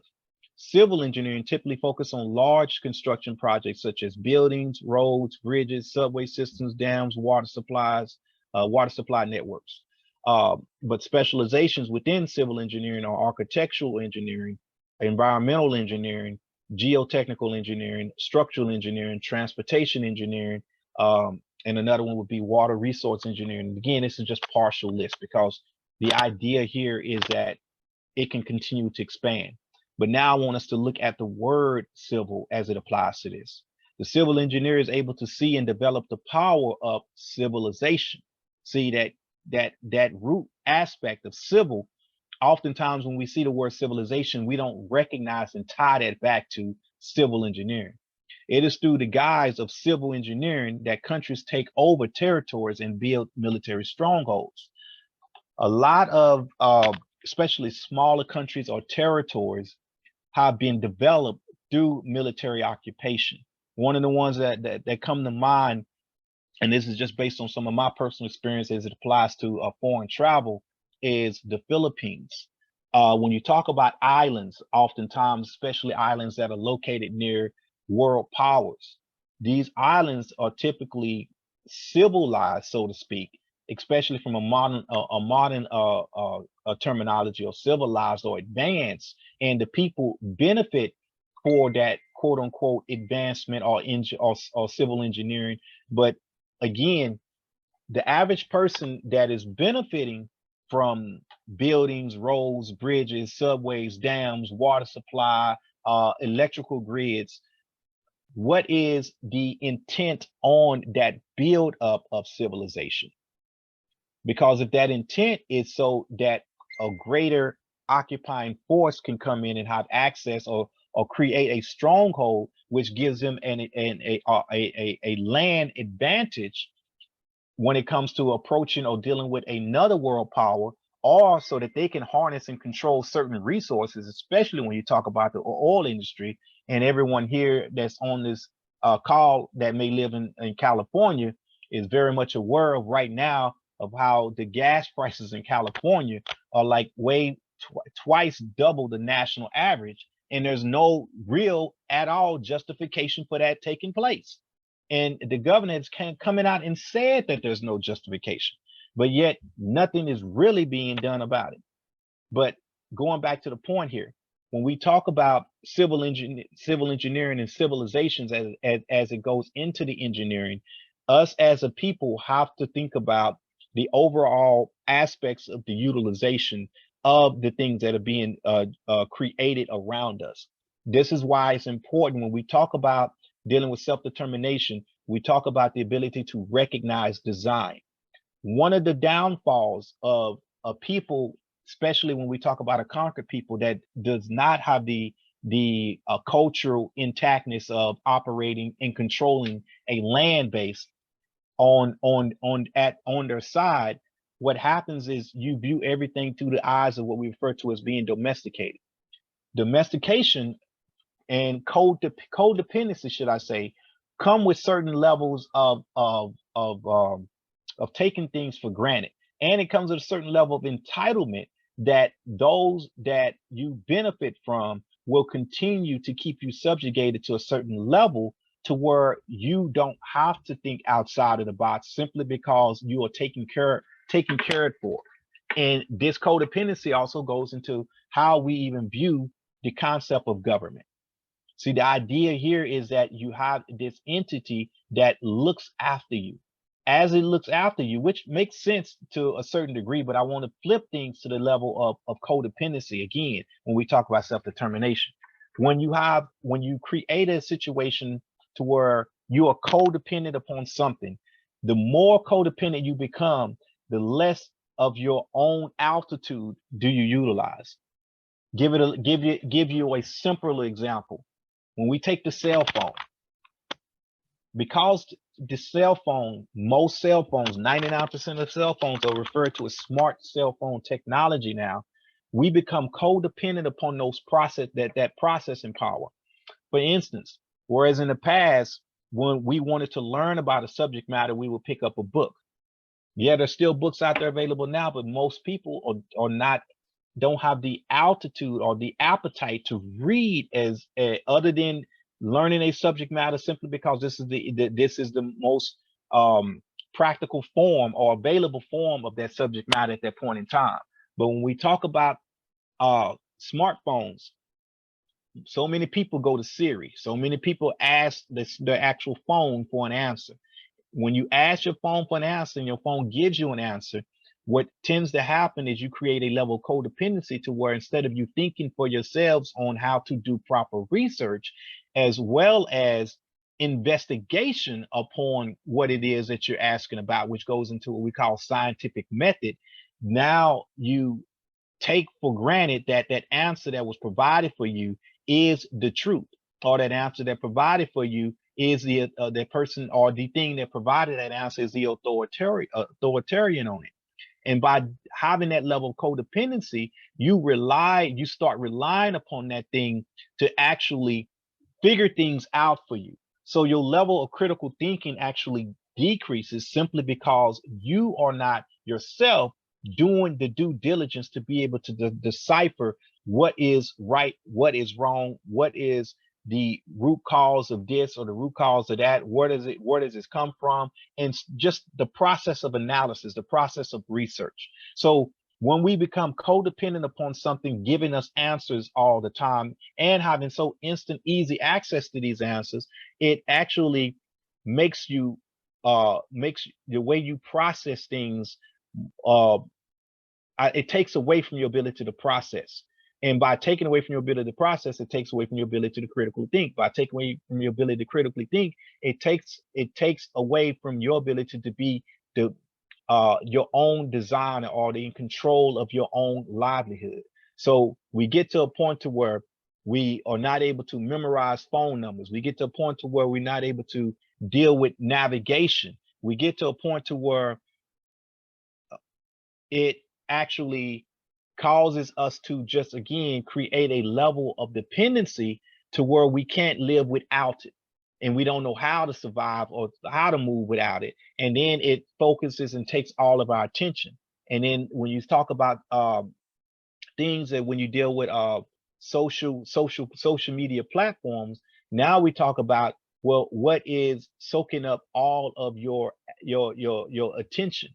civil engineering typically focus on large construction projects such as buildings, roads, bridges, subway systems, dams, water supplies, water supply networks. But specializations within civil engineering are architectural engineering, environmental engineering, geotechnical engineering, structural engineering, transportation engineering, and another one would be water resource engineering. Again, this is just partial list because the idea here is that it can continue to expand. But now I want us to look at the word civil as it applies to this. The civil engineer is able to see and develop the power of civilization. See that root aspect of civil. Oftentimes when we see the word civilization, we don't recognize and tie that back to civil engineering. It is through the guise of civil engineering that countries take over territories and build military strongholds. A lot of especially smaller countries or territories have been developed through military occupation. One of the ones that come to mind, and this is just based on some of my personal experience as it applies to foreign travel, is the Philippines. When you talk about islands, oftentimes, especially islands that are located near world powers, these islands are typically civilized, so to speak, especially from a modern terminology, or civilized or advanced, and the people benefit for that quote unquote advancement or civil engineering. But again, the average person that is benefiting from buildings, roads, bridges, subways, dams, water supply, electrical grids, what is the intent on that build up of civilization? Because if that intent is so that a greater occupying force can come in and have access or create a stronghold, which gives them a land advantage when it comes to approaching or dealing with another world power, or so that they can harness and control certain resources, especially when you talk about the oil industry. And everyone here that's on this call that may live in California is very much aware of right now of how the gas prices in California are like twice double the national average. And there's no real at all justification for that taking place. And the governor has coming out and said that there's no justification, but yet nothing is really being done about it. But going back to the point here, when we talk about civil engineering and civilizations as it goes into the engineering, us as a people have to think about the overall aspects of the utilization of the things that are being created around us. This is why it's important when we talk about dealing with self-determination, we talk about the ability to recognize design. One of the downfalls of a people, especially when we talk about a conquered people that does not have the cultural intactness of operating and controlling a land base on their side, what happens is you view everything through the eyes of what we refer to as being domesticated. Domestication and codependency, should I say, come with certain levels of taking things for granted, and it comes with a certain level of entitlement that those that you benefit from will continue to keep you subjugated to a certain level to where you don't have to think outside of the box simply because you are taken cared for. And this codependency also goes into how we even view the concept of government. See, the idea here is that you have this entity that looks after you. As it looks after you, which makes sense to a certain degree, but I want to flip things to the level of codependency again when we talk about self-determination. When you create a situation to where you are codependent upon something, the more codependent you become, the less of your own altitude do you utilize. Give you a simpler example. When we take the cell phone, because the cell phone, most cell phones, 99% of cell phones are referred to as smart cell phone technology now, we become codependent upon that processing power. For instance, whereas in the past, when we wanted to learn about a subject matter, we would pick up a book. Yeah, there's still books out there available now, but most people are not don't have the altitude or the appetite to read as other than learning a subject matter simply because this is the most practical form or available form of that subject matter at that point in time. But when we talk about smartphones, so many people go to Siri. So many people ask the actual phone for an answer. When you ask your phone for an answer and your phone gives you an answer, what tends to happen is you create a level of codependency to where instead of you thinking for yourselves on how to do proper research, as well as investigation upon what it is that you're asking about, which goes into what we call scientific method, now you take for granted that that answer that was provided for you is the truth, or that answer that provided for you is the person or the thing that provided that answer is the authoritarian on it. And by having that level of codependency, you start relying upon that thing to actually figure things out for you. So your level of critical thinking actually decreases simply because you are not yourself doing the due diligence to be able to decipher what is right, what is wrong, what is the root cause of this or the root cause of that, where does this come from, and just the process of analysis, the process of research. So when we become codependent upon something giving us answers all the time and having so instant, easy access to these answers, it actually makes the way you process things, it takes away from your ability to process. And by taking away from your ability to process, it takes away from your ability to critically think. By taking away from your ability to critically think, it takes away from your ability to be your own designer or in control of your own livelihood. So we get to a point to where we are not able to memorize phone numbers. We get to a point to where we're not able to deal with navigation. We get to a point to where it actually causes us to just again create a level of dependency to where we can't live without it, and we don't know how to survive or how to move without it. And then it focuses and takes all of our attention. And then when you talk about things that when you deal with social media platforms, now we talk about, well, what is soaking up all of your attention.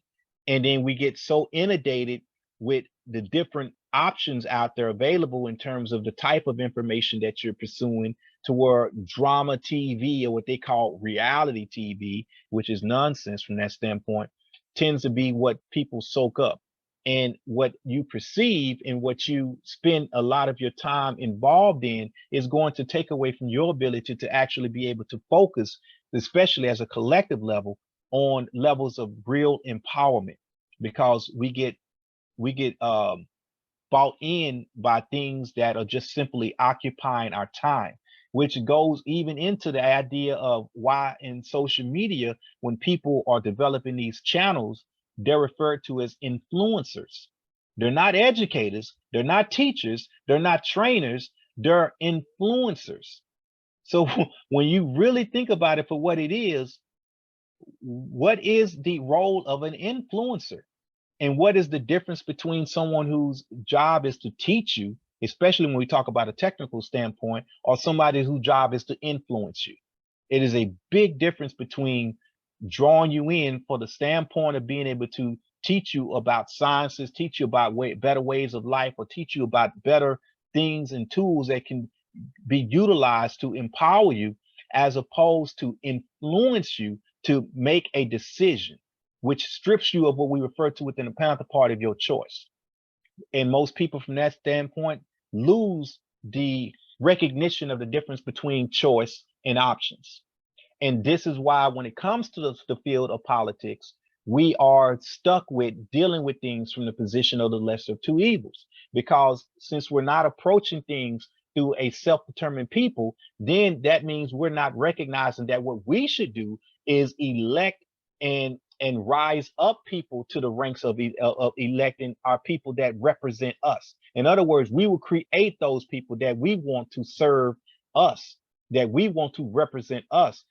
And then we get so inundated with the different options out there available in terms of the type of information that you're pursuing, to where drama TV, or what they call reality TV, which is nonsense from that standpoint, tends to be what people soak up. And what you perceive and what you spend a lot of your time involved in is going to take away from your ability to actually be able to focus, especially as a collective level, on levels of real empowerment, because we get bought in by things that are just simply occupying our time, which goes even into the idea of why in social media, when people are developing these channels, they're referred to as influencers. They're not educators, they're not teachers, they're not trainers, they're influencers. So when you really think about it for what it is, what is the role of an influencer? And what is the difference between someone whose job is to teach you, especially when we talk about a technical standpoint, or somebody whose job is to influence you? It is a big difference between drawing you in for the standpoint of being able to teach you about sciences, teach you about better ways of life, or teach you about better things and tools that can be utilized to empower you, as opposed to influence you to make a decision, which strips you of what we refer to within the Panther part of your choice. And most people from that standpoint lose the recognition of the difference between choice and options. And this is why when it comes to the field of politics, we are stuck with dealing with things from the position of the lesser of two evils. Because since we're not approaching things through a self-determined people, then that means we're not recognizing that what we should do is elect and rise up people to the ranks of electing our people that represent us. In other words, we will create those people that we want to serve us, that we want to represent us,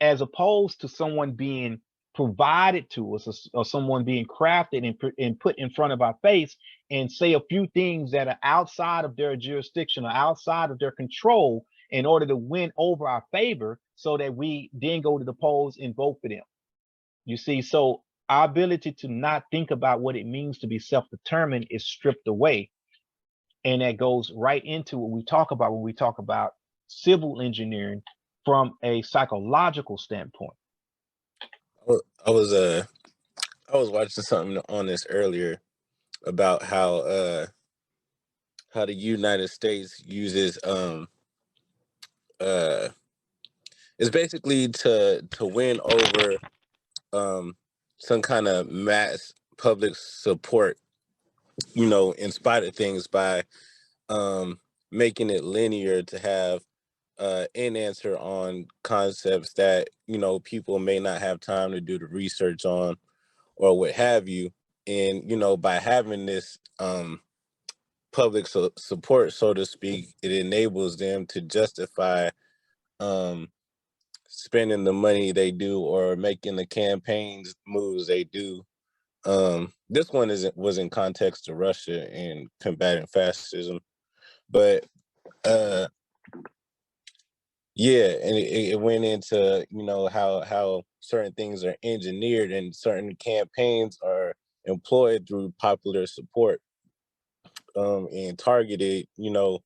as opposed to someone being provided to us, or someone being crafted and put in front of our face, and say a few things that are outside of their jurisdiction or outside of their control in order to win over our favor, so that we then go to the polls and vote for them. You see, so our ability to not think about what it means to be self-determined is stripped away. And that goes right into what we talk about when we talk about civil engineering from a psychological standpoint. I was I was watching something on this earlier about how the United States uses it's basically to win over some kind of mass public support, you know, in spite of things, by making it linear, to have an answer on concepts that, you know, people may not have time to do the research on or what have you. And, you know, by having this public support, so to speak, it enables them to justify um spending the money they do, or making the campaigns moves they do. This one was in context to Russia and combating fascism, but uh yeah, and it went into, you know, how certain things are engineered and certain campaigns are employed through popular support, and targeted, you know,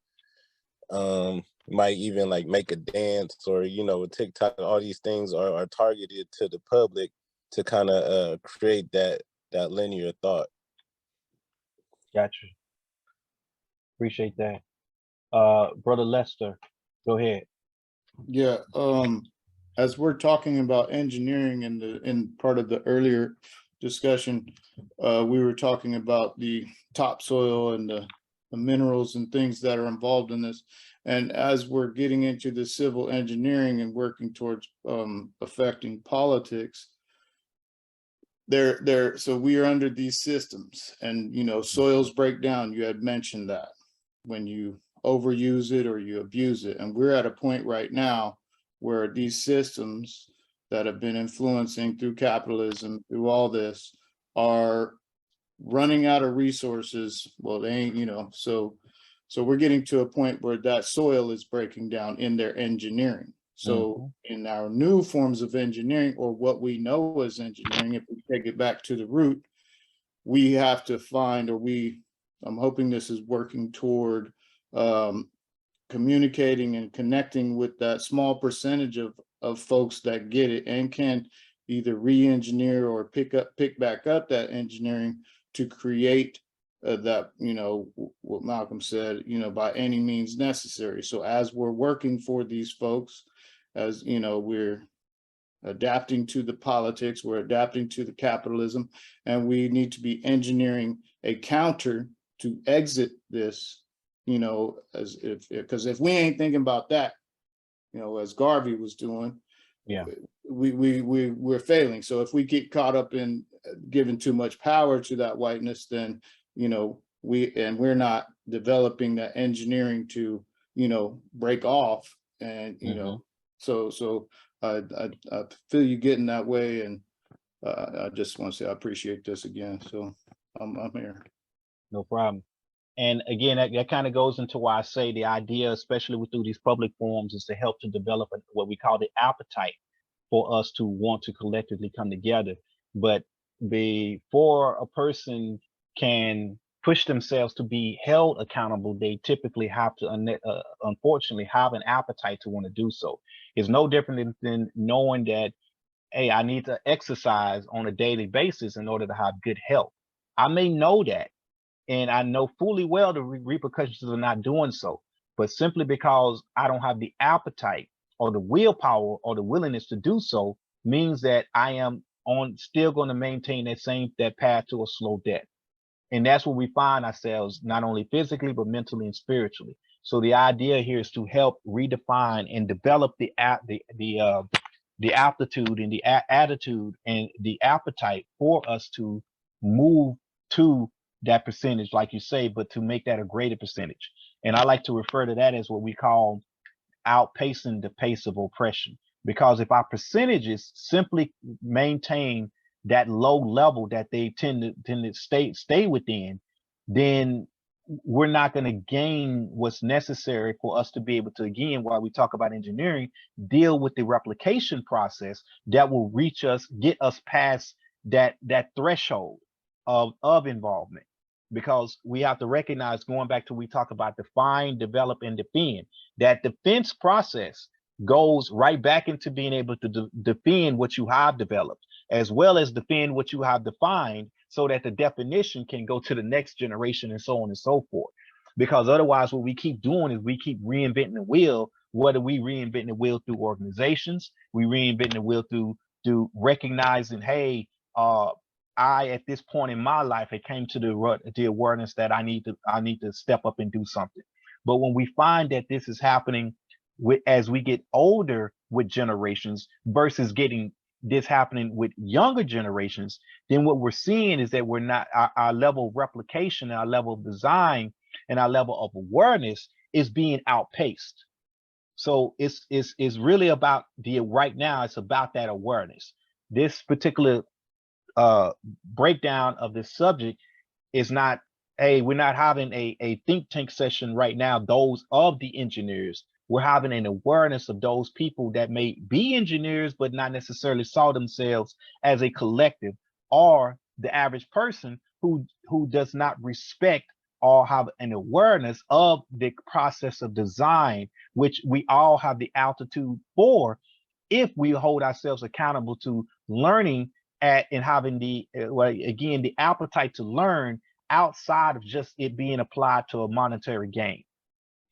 might even like make a dance, or, you know, TikTok. All these things are targeted to the public to kind of create that linear thought. Gotcha. Appreciate that. Brother Lester, go ahead. Yeah, as we're talking about engineering in part of the earlier discussion, we were talking about the topsoil and the minerals and things that are involved in this. And as we're getting into the civil engineering and working towards affecting politics, so we are under these systems, and, you know, soils break down. You had mentioned that when you overuse it or you abuse it. And we're at a point right now where these systems that have been influencing through capitalism, through all this, are running out of resources. Well, they ain't, you know, so we're getting to a point where that soil is breaking down in their engineering. So in our new forms of engineering, or what we know as engineering, if we take it back to the root, we have to find, I'm hoping this is working toward communicating and connecting with that small percentage of folks that get it and can either re-engineer or pick back up that engineering to create that, you know, what Malcolm said, you know, by any means necessary. So as we're working for these folks, as, you know, we're adapting to the politics, we're adapting to the capitalism, and we need to be engineering a counter to exit this, you know, because if we ain't thinking about that, you know, as Garvey was doing, Yeah, we're failing. So if we get caught up in giving too much power to that whiteness, then, you know, we're not developing that engineering to, you know, break off. And, you know, so I feel you getting that way. And I just want to say I appreciate this again. So I'm here. no problem. And again, that kind of goes into why I say the idea, especially through these public forums, is to help to develop what we call the appetite for us to want to collectively come together. But before a person can push themselves to be held accountable, they typically have to, unfortunately, have an appetite to want to do so. It's no different than knowing that, hey, I need to exercise on a daily basis in order to have good health. I may know that, and I know fully well the repercussions of not doing so, but simply because I don't have the appetite or the willpower or the willingness to do so means that I am still going to maintain that path to a slow death. And that's where we find ourselves, not only physically but mentally and spiritually. So the idea here is to help redefine and develop the aptitude and the attitude and the appetite for us to move to that percentage, like you say, but to make that a greater percentage. And I like to refer to that as what we call outpacing the pace of oppression. Because if our percentages simply maintain that low level that they tend to stay within, then we're not going to gain what's necessary for us to be able to, again, while we talk about engineering, deal with the replication process that will get us past that threshold of involvement. Because we have to recognize, going back to we talk about define, develop, and defend, that defense process goes right back into being able to defend what you have developed, as well as defend what you have defined, so that the definition can go to the next generation and so on and so forth. Because otherwise, what we keep doing is we keep reinventing the wheel. What are we reinventing the wheel through? Organizations. We reinventing the wheel through recognizing, hey, I at this point in my life, it came to the awareness that I need to step up and do something. But when we find that this is happening as we get older with generations versus getting this happening with younger generations, then what we're seeing is that we're not our level of replication, our level of design, and our level of awareness is being outpaced. So it's really about right now. It's about that awareness. This particular breakdown of this subject is not, hey, we're not having a think tank session right now, those of the engineers. We're having an awareness of those people that may be engineers, but not necessarily saw themselves as a collective, or the average person who does not respect or have an awareness of the process of design, which we all have the altitude for, if we hold ourselves accountable to learning and having the appetite to learn outside of just it being applied to a monetary gain.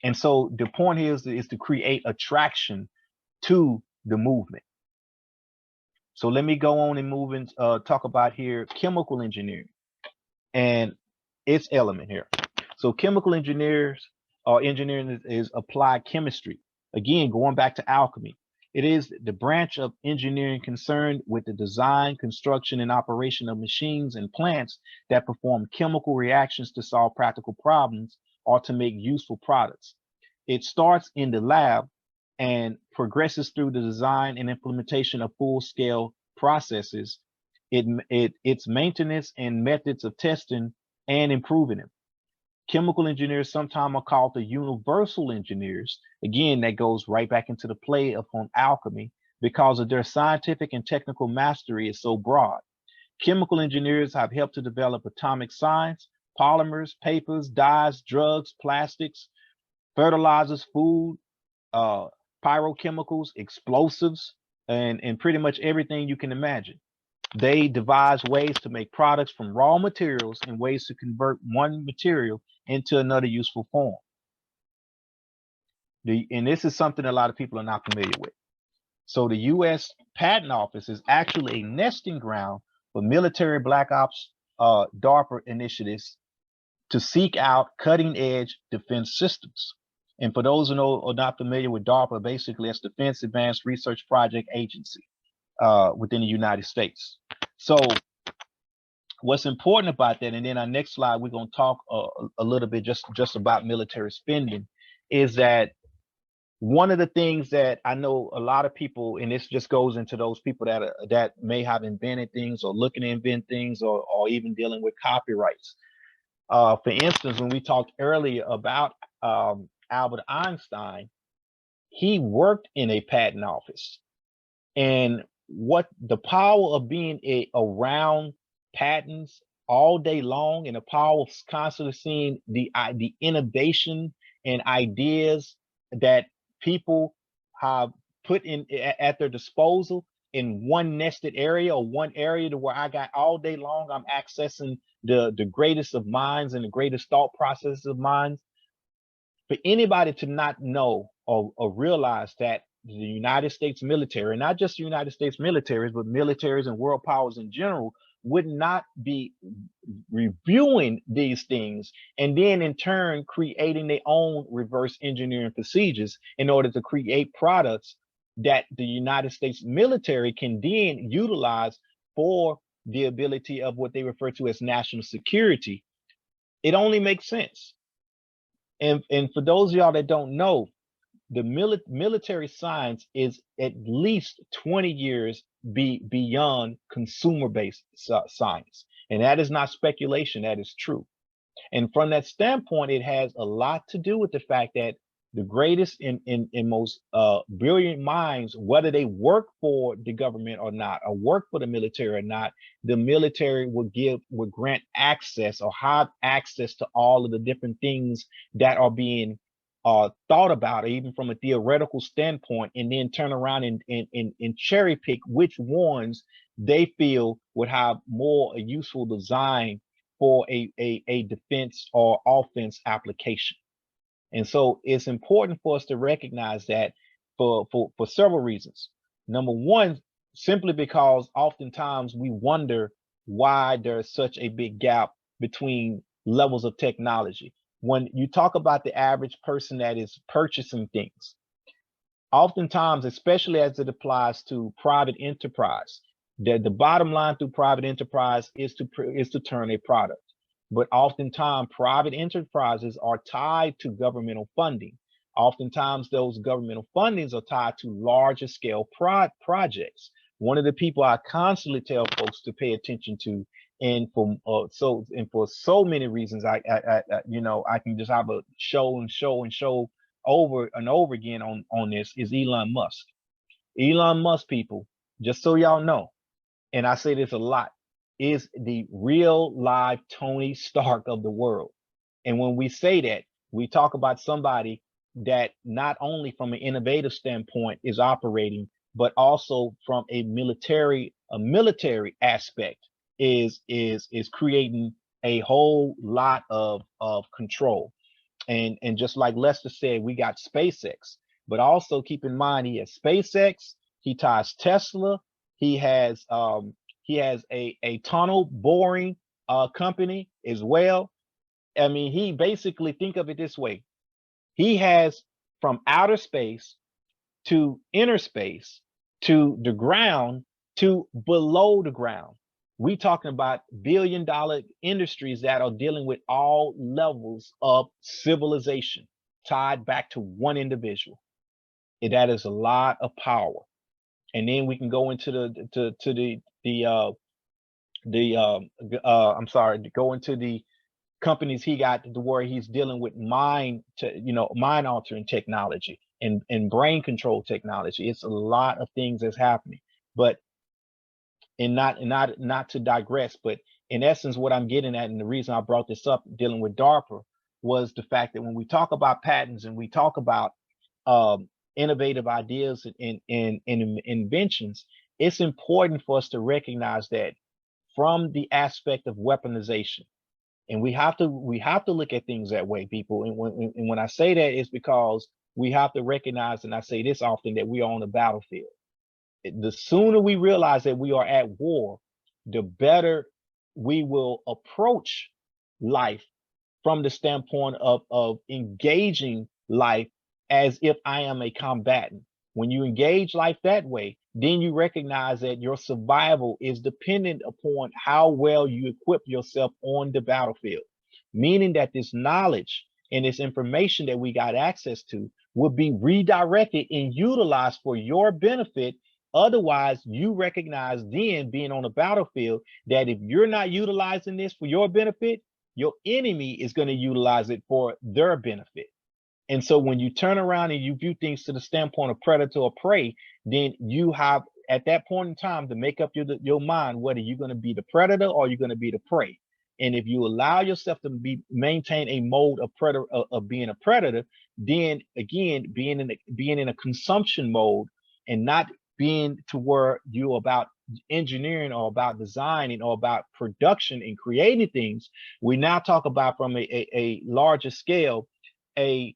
And so the point here is to create attraction to the movement. So let me go on and move and talk about here chemical engineering and its element here. So chemical engineering is applied chemistry. Again, going back to alchemy. It is the branch of engineering concerned with the design, construction, and operation of machines and plants that perform chemical reactions to solve practical problems or to make useful products. It starts in the lab and progresses through the design and implementation of full-scale processes, its maintenance and methods of testing and improving them. Chemical engineers sometimes are called the universal engineers. Again, that goes right back into the play upon alchemy, because of their scientific and technical mastery is so broad. Chemical engineers have helped to develop atomic science, polymers, papers, dyes, drugs, plastics, fertilizers, food, pyrochemicals, explosives, and pretty much everything you can imagine. They devise ways to make products from raw materials and ways to convert one material into another useful form. And this is something a lot of people are not familiar with. So the U.S. Patent Office is actually a nesting ground for military black ops DARPA initiatives to seek out cutting edge defense systems. And for those who are not familiar with DARPA, basically it's Defense Advanced Research Project Agency within the United States. So what's important about that, and then our next slide, we're going to talk a little bit just about military spending, is that one of the things that I know a lot of people, and this just goes into those people that may have invented things or looking to invent things or even dealing with copyrights. For instance, when we talked earlier about Albert Einstein, he worked in a patent office. And what the power of being around patents all day long, and the power of constantly seeing the innovation and ideas that people have put in at their disposal in one nested area, or one area to where I got all day long, I'm accessing the greatest of minds and the greatest thought processes of minds. For anybody to not know or realize that the United States military, not just the United States militaries, but militaries and world powers in general, would not be reviewing these things and then in turn creating their own reverse engineering procedures in order to create products that the United States military can then utilize for the ability of what they refer to as national security. It only makes sense. And for those of y'all that don't know, the military science is at least 20 years beyond consumer-based science. And that is not speculation, that is true. And from that standpoint, it has a lot to do with the fact that the greatest and most brilliant minds, whether they work for the government or not, or work for the military or not, the military will grant access or have access to all of the different things that are being thought about, even from a theoretical standpoint, and then turn around and cherry pick which ones they feel would have more a useful design for a defense or offense application. And so it's important for us to recognize that for several reasons. Number one, simply because oftentimes we wonder why there's such a big gap between levels of technology. When you talk about the average person that is purchasing things, oftentimes, especially as it applies to private enterprise, the bottom line through private enterprise is to turn a product. But oftentimes, private enterprises are tied to governmental funding. Oftentimes, those governmental fundings are tied to larger scale projects. One of the people I constantly tell folks to pay attention to, and for so many reasons, I can just have a show over and over again on this, is Elon Musk. Elon Musk, people, just so y'all know, and I say this a lot, is the real live Tony Stark of the world. And when we say that, we talk about somebody that not only from an innovative standpoint is operating, but also from a military aspect is creating a whole lot of control. And just like Lester said, we got SpaceX, but also keep in mind he has SpaceX, he ties Tesla, he has a tunnel boring company as well. I mean, he basically, think of it this way. He has from outer space to inner space to the ground to below the ground. We talking about billion-dollar industries that are dealing with all levels of civilization tied back to one individual. And that is a lot of power. And then we can go into go into the companies he got to where he's dealing with mind altering technology and brain control technology. It's a lot of things that's happening. But not to digress, but in essence, what I'm getting at, and the reason I brought this up dealing with DARPA, was the fact that when we talk about patents and we talk about innovative ideas and inventions, it's important for us to recognize that from the aspect of weaponization. And we have to look at things that way, people. And when I say that, it's because we have to recognize, and I say this often, that we are on the battlefield. The sooner we realize that we are at war, the better we will approach life from the standpoint of engaging life as if I am a combatant. When you engage life that way, then you recognize that your survival is dependent upon how well you equip yourself on the battlefield, meaning that this knowledge and this information that we got access to will be redirected and utilized for your benefit. Otherwise, you recognize then, being on the battlefield, that if you're not utilizing this for your benefit, your enemy is going to utilize it for their benefit. And so when you turn around and you view things to the standpoint of predator or prey, then you have at that point in time to make up your mind whether you're going to be the predator or you're going to be the prey. And if you allow yourself to maintain a mode of predator of being a predator, then again being in a consumption mode and not being to where you're about engineering or about designing or about production and creating things, we now talk about from a larger scale, a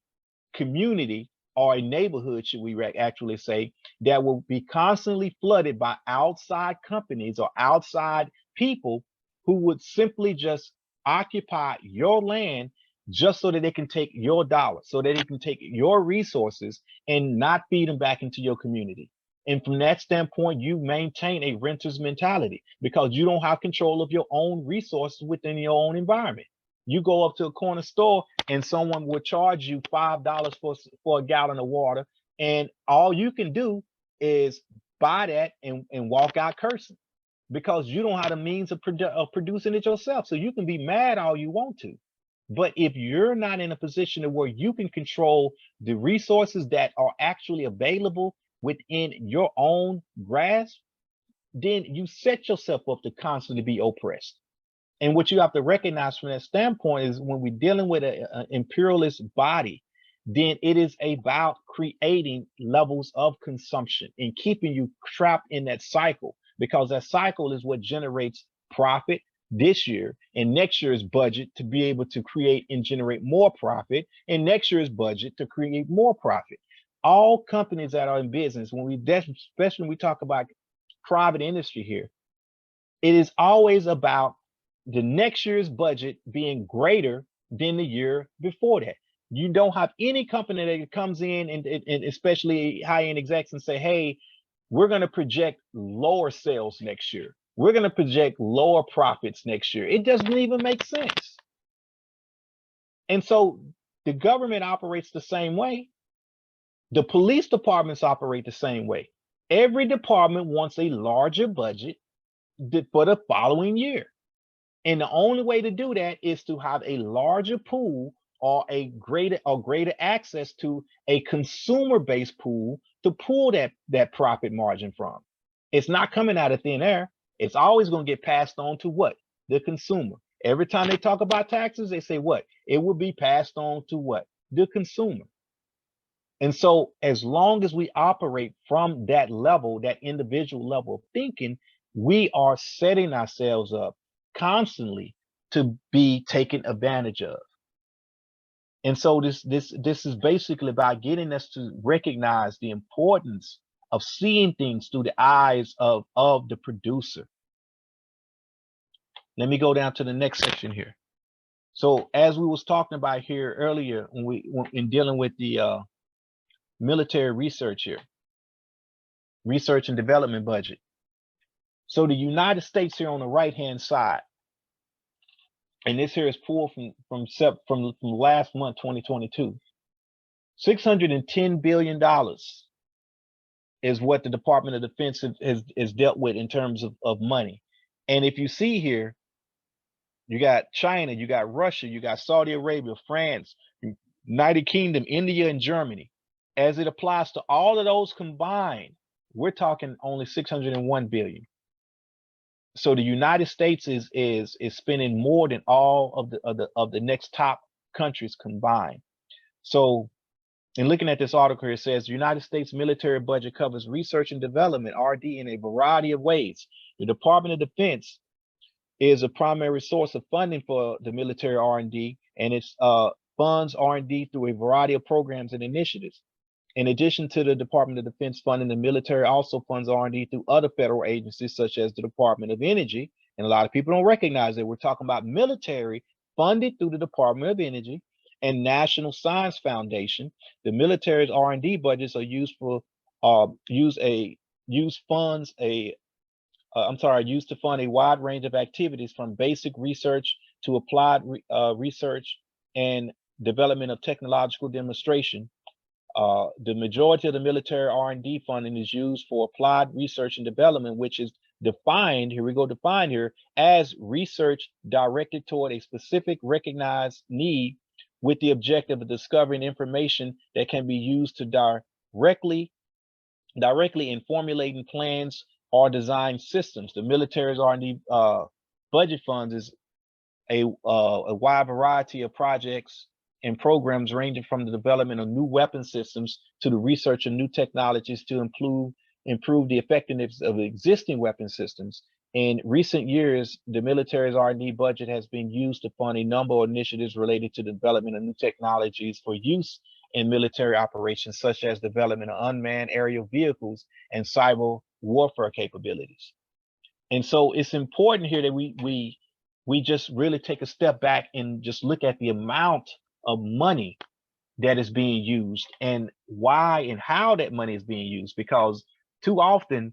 community or a neighborhood, should we actually say, that will be constantly flooded by outside companies or outside people who would simply just occupy your land just so that they can take your dollars, so that they can take your resources and not feed them back into your community. And from that standpoint, you maintain a renter's mentality because you don't have control of your own resources within your own environment. You go up to a corner store and someone will charge you $5 for a gallon of water, and all you can do is buy that and walk out cursing because you don't have the means of producing it yourself. So you can be mad all you want to. But if you're not in a position of where you can control the resources that are actually available within your own grasp, then you set yourself up to constantly be oppressed. And what you have to recognize from that standpoint is when we're dealing with an imperialist body, then it is about creating levels of consumption and keeping you trapped in that cycle, because that cycle is what generates profit this year, and next year's budget to be able to create and generate more profit, and next year's budget to create more profit. All companies that are in business, especially when we talk about private industry here, it is always about the next year's budget being greater than the year before that. You don't have any company that comes in and especially high-end execs and say, hey, we're going to project lower sales next year. We're going to project lower profits next year. It doesn't even make sense. And so the government operates the same way. The police departments operate the same way. Every department wants a larger budget for the following year. And the only way to do that is to have a larger pool or a greater access to a consumer-based pool to pull that profit margin from. It's not coming out of thin air. It's always going to get passed on to what? The consumer. Every time they talk about taxes, they say what? It will be passed on to what? The consumer. And so as long as we operate from that level, that individual level of thinking, we are setting ourselves up constantly to be taken advantage of. And so this is basically about getting us to recognize the importance of seeing things through the eyes of the producer. Let me go down to the next section here. So as we was talking about here earlier, in dealing with the military research here, research and development budget. So the United States here on the right-hand side, and this here is pulled from last month, 2022, $610 billion is what the Department of Defense has dealt with in terms of money. And if you see here, you got China, you got Russia, you got Saudi Arabia, France, United Kingdom, India, and Germany. As it applies to all of those combined, we're talking only 601 billion. So the United States is spending more than all of the next top countries combined. So in looking at this article, it says the United States military budget covers research and development, RD, in a variety of ways. The Department of Defense is a primary source of funding for the military R&D, and it funds R&D through a variety of programs and initiatives. In addition to the Department of Defense funding, the military also funds R&D through other federal agencies such as the Department of Energy. And a lot of people don't recognize that we're talking about military funded through the Department of Energy and National Science Foundation. The military's R&D budgets are used to fund a wide range of activities from basic research to applied research and development of technological demonstration. The majority of the military R&D funding is used for applied research and development, which is defined, defined here, as research directed toward a specific recognized need with the objective of discovering information that can be used to directly in formulating plans or design systems. The military's R&D budget funds is a wide variety of projects and programs ranging from the development of new weapon systems to the research of new technologies to improve the effectiveness of existing weapon systems. In recent years, the military's R&D budget has been used to fund a number of initiatives related to the development of new technologies for use in military operations, such as development of unmanned aerial vehicles and cyber warfare capabilities. And so it's important here that we just really take a step back and just look at the amount of money that is being used and why and how that money is being used, because too often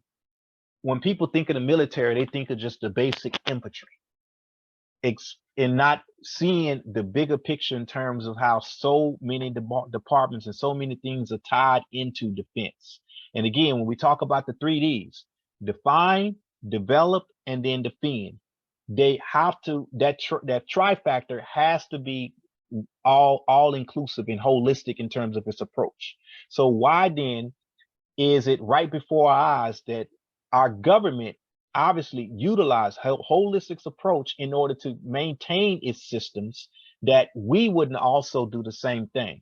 when people think of the military, they think of just the basic infantry. in not seeing the bigger picture in terms of how so many departments and so many things are tied into defense. And again, when we talk about the 3Ds, define, develop, and then defend, they have to, that trifactor has to be all inclusive and holistic in terms of its approach. So why then is it right before our eyes that our government obviously utilize a holistic approach in order to maintain its systems, that we wouldn't also do the same thing?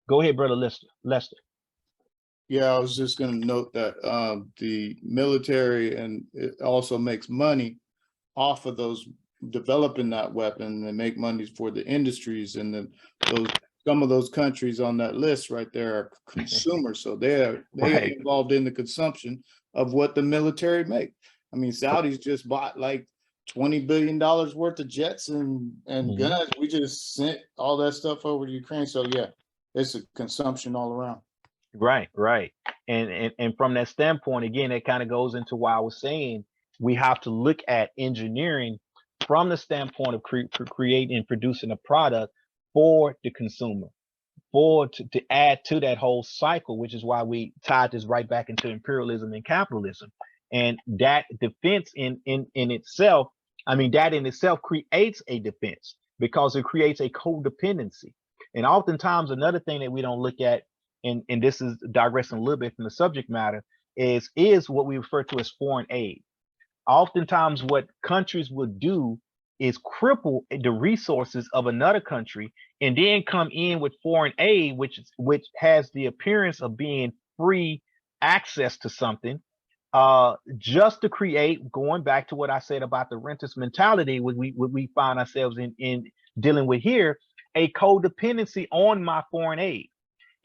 Go ahead, brother Lester. Yeah, I was just going to note that the military and it also makes money off of those developing that weapon. They make money for the industries, and those some of those countries on that list right there are consumers, so they are involved in the consumption of what the military make. I mean, Saudis just bought like $20 billion worth of jets and guns. We just sent all that stuff over to Ukraine. So yeah, it's a consumption all around. Right. And from that standpoint, again, it kind of goes into why I was saying we have to look at engineering from the standpoint of creating and producing a product for the consumer, to add to that whole cycle, which is why we tied this right back into imperialism and capitalism. And that defense in itself, I mean, that in itself creates a defense because it creates a codependency. And oftentimes another thing that we don't look at, and this is digressing a little bit from the subject matter, is what we refer to as foreign aid. Oftentimes what countries would do is cripple the resources of another country and then come in with foreign aid, which has the appearance of being free access to something, just to create, going back to what I said about the renters mentality, what we find ourselves in dealing with here, a codependency on my foreign aid.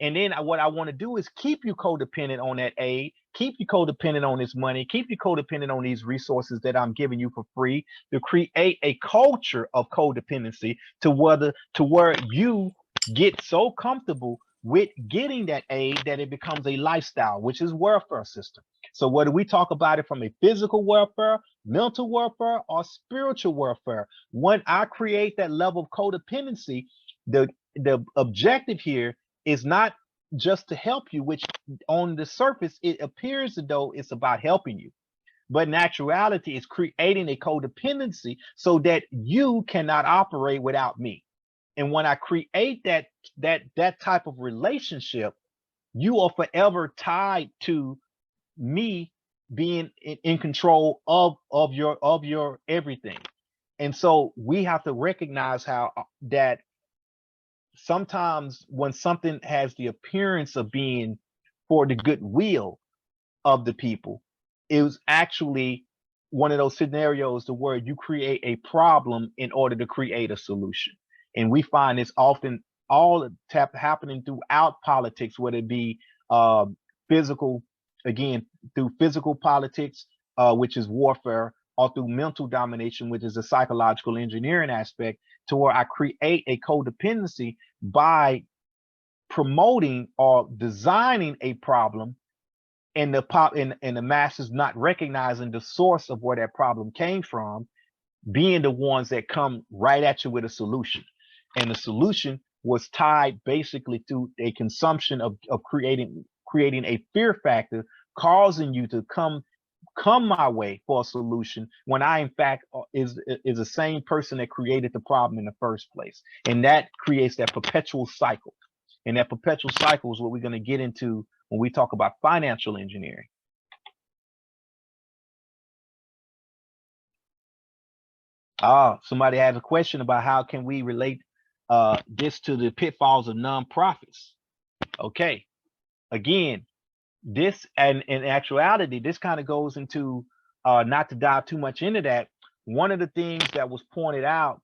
And then what I want to do is keep you codependent on that aid, keep you codependent on this money, keep you codependent on these resources that I'm giving you for free, to create a culture of codependency to where you get so comfortable with getting that aid that it becomes a lifestyle, which is welfare system. So whether we talk about it from a physical welfare, mental welfare, or spiritual welfare, when I create that level of codependency, the objective here is not just to help you, which on the surface it appears as though it's about helping you, but in actuality it's creating a codependency so that you cannot operate without me. And when I create that type of relationship, you are forever tied to me being in control of your everything. And so we have to recognize how that sometimes when something has the appearance of being for the goodwill of the people, it was actually one of those scenarios to where you create a problem in order to create a solution. And we find this often all happening throughout politics, whether it be physical, again, through physical politics, which is warfare, or through mental domination, which is a psychological engineering aspect, to where I create a codependency by promoting or designing a problem, and the masses not recognizing the source of where that problem came from, being the ones that come right at you with a solution. And the solution was tied basically to a consumption of creating a fear factor, causing you to come my way for a solution when I in fact is the same person that created the problem in the first place. And that creates that perpetual cycle. And that perpetual cycle is what we're going to get into when we talk about financial engineering. Somebody has a question about how can we relate this to the pitfalls of nonprofits. Okay, again, this, and in actuality, this kind of goes into, not to dive too much into that, one of the things that was pointed out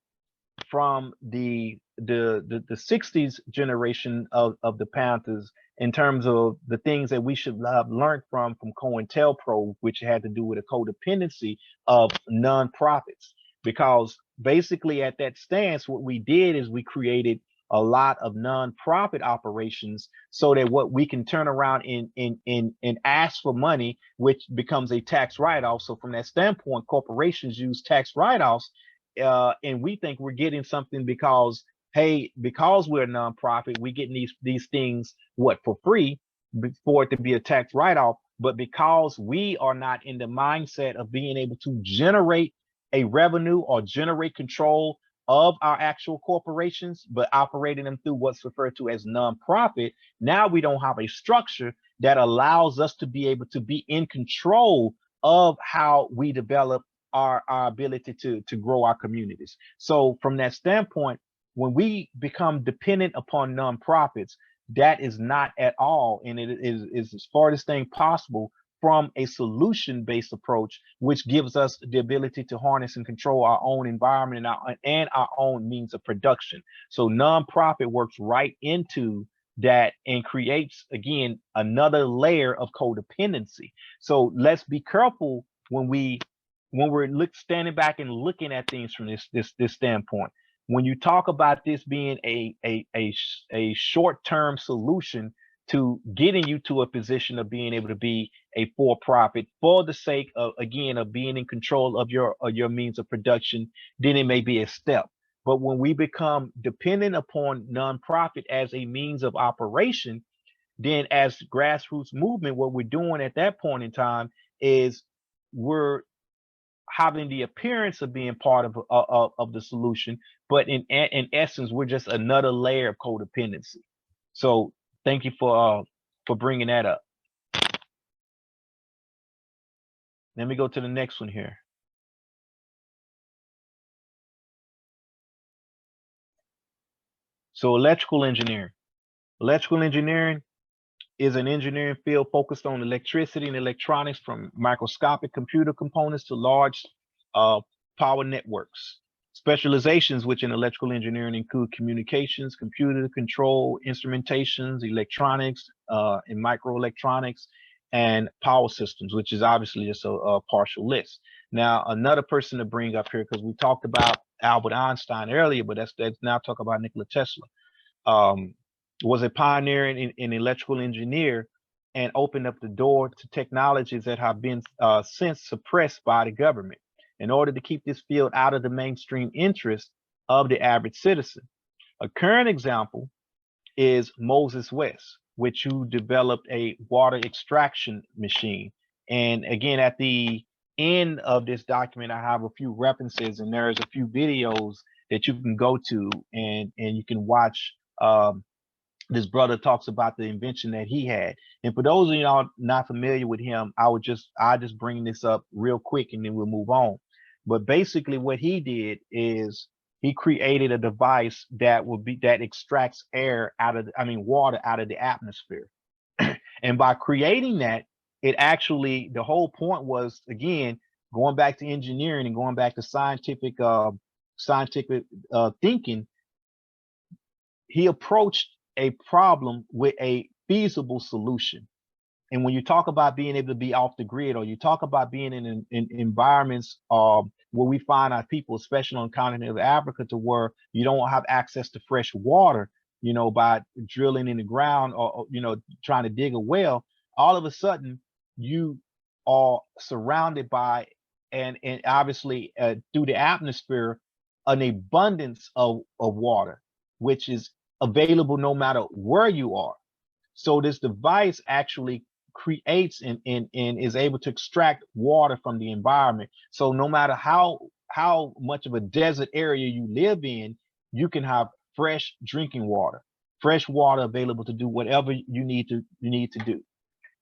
from the 60s generation of the Panthers in terms of the things that we should have learned from COINTELPRO, which had to do with a codependency of nonprofits. Because basically at that stance, what we did is we created a lot of nonprofit operations so that what we can turn around and ask for money, which becomes a tax write-off. So from that standpoint, corporations use tax write-offs and we think we're getting something because, hey, because we're a nonprofit, we're getting these things what for free for it to be a tax write-off. But because we are not in the mindset of being able to generate a revenue or generate control of our actual corporations, but operating them through what's referred to as nonprofit, now we don't have a structure that allows us to be able to be in control of how we develop our ability to grow our communities. So from that standpoint, when we become dependent upon nonprofits, that is not at all, and it is the farthest thing possible from a solution-based approach, which gives us the ability to harness and control our own environment and our own means of production. So nonprofit works right into that and creates, again, another layer of codependency. So let's be careful when we're standing back and looking at things from this standpoint. When you talk about this being a short-term solution to getting you to a position of being able to be a for-profit for the sake of, again, of being in control of your means of production, then it may be a step. But when we become dependent upon nonprofit as a means of operation, then as grassroots movement, what we're doing at that point in time is we're having the appearance of being part of the solution, but in essence, we're just another layer of codependency. So thank you for bringing that up. Let me go to the next one here. So electrical engineering. Electrical engineering is an engineering field focused on electricity and electronics, from microscopic computer components to large power networks. Specializations within electrical engineering include communications, computer control, instrumentations, electronics, and microelectronics, and power systems, which is obviously just a partial list. Now, another person to bring up here, because we talked about Albert Einstein earlier, but that's now talk about Nikola Tesla. Was a pioneer in electrical engineer and opened up the door to technologies that have been since suppressed by the government in order to keep this field out of the mainstream interest of the average citizen. A current example is Moses West, which who developed a water extraction machine. And again, at the end of this document, I have a few references, and there's a few videos that you can go to and you can watch. This brother talks about the invention that he had. And for those of y'all not familiar with him, I just bring this up real quick and then we'll move on. But basically what he did is he created a device that extracts water out of the atmosphere. And by creating that, it actually, the whole point was, again, going back to engineering and going back to scientific thinking, he approached a problem with a feasible solution. And when you talk about being able to be off the grid, or you talk about being in environments where we find our people, especially on the continent of Africa, to where you don't have access to fresh water, by drilling in the ground or trying to dig a well, all of a sudden you are surrounded by and obviously through the atmosphere, an abundance of water, which is available no matter where you are. So this device actually creates and is able to extract water from the environment. So no matter how much of a desert area you live in, you can have fresh drinking water, fresh water available to do whatever you need to do.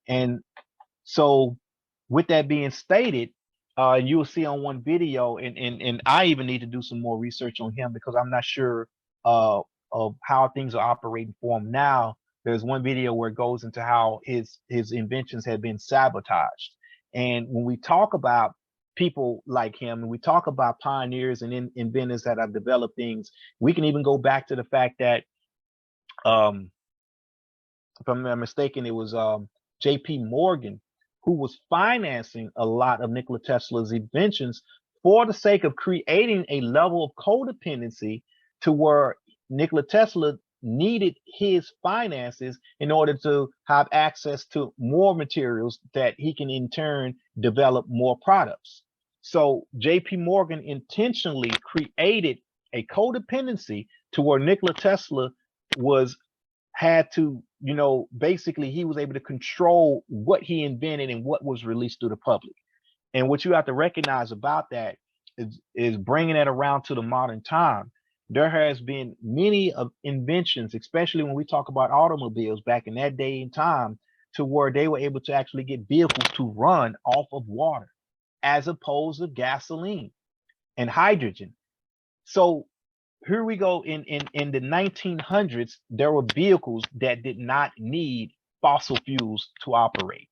And so with that being stated, you'll see on one video, and I even need to do some more research on him because I'm not sure of how things are operating for him now. There's one video where it goes into how his inventions have been sabotaged. And when we talk about people like him, and we talk about pioneers and inventors that have developed things, we can even go back to the fact that, if I'm not mistaken, it was J.P. Morgan who was financing a lot of Nikola Tesla's inventions for the sake of creating a level of codependency to where Nikola Tesla needed his finances in order to have access to more materials that he can in turn develop more products. So J.P. Morgan intentionally created a codependency to where Nikola Tesla had to, basically he was able to control what he invented and what was released to the public. And what you have to recognize about that is bringing it around to the modern time. There has been many of inventions, especially when we talk about automobiles back in that day and time, to where they were able to actually get vehicles to run off of water as opposed to gasoline and hydrogen. So here we go, in the 1900s, there were vehicles that did not need fossil fuels to operate.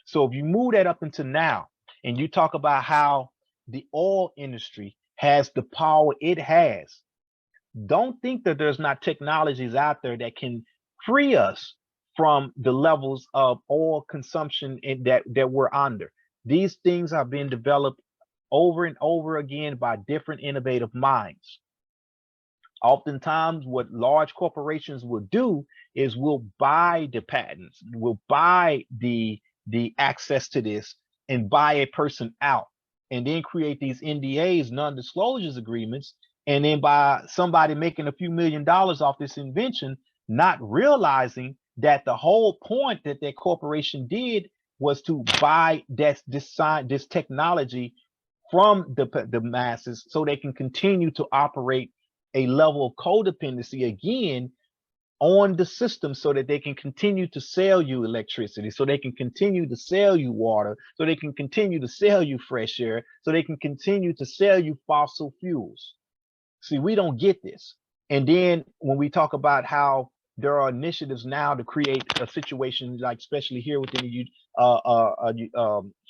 So if you move that up into now and you talk about how the oil industry has the power it has, don't think that there's not technologies out there that can free us from the levels of oil consumption that we're under. These things have been developed over and over again by different innovative minds. Oftentimes, what large corporations will do is will buy the patents, will buy the access to this, and buy a person out, and then create these NDAs, non-disclosures agreements, and then by somebody making a few $1 million off this invention, not realizing that the whole point that their corporation did was to buy this technology from the masses so they can continue to operate a level of codependency again on the system, so that they can continue to sell you electricity, so they can continue to sell you water, so they can continue to sell you fresh air, so they can continue to sell you fossil fuels. See, we don't get this. And then when we talk about how there are initiatives now to create a situation, like especially here within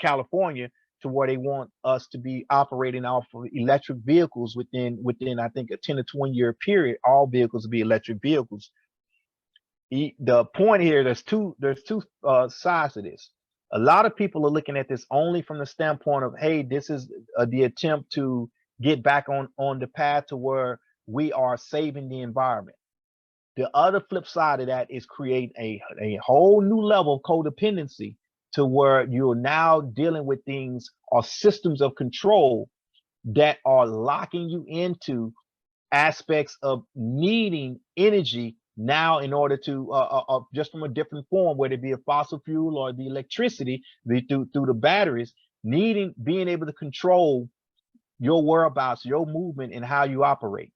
California, to where they want us to be operating off of electric vehicles within I think a 10 to 20 year period, all vehicles will be electric vehicles. The point here, there's two sides to this. A lot of people are looking at this only from the standpoint of, hey, this is the attempt to get back on the path to where we are saving the environment. The other flip side of that is create a whole new level of codependency, to where you're now dealing with things or systems of control that are locking you into aspects of needing energy now in order to just from a different form, whether it be a fossil fuel or the electricity through the batteries, being able to control your whereabouts, your movement, and how you operate.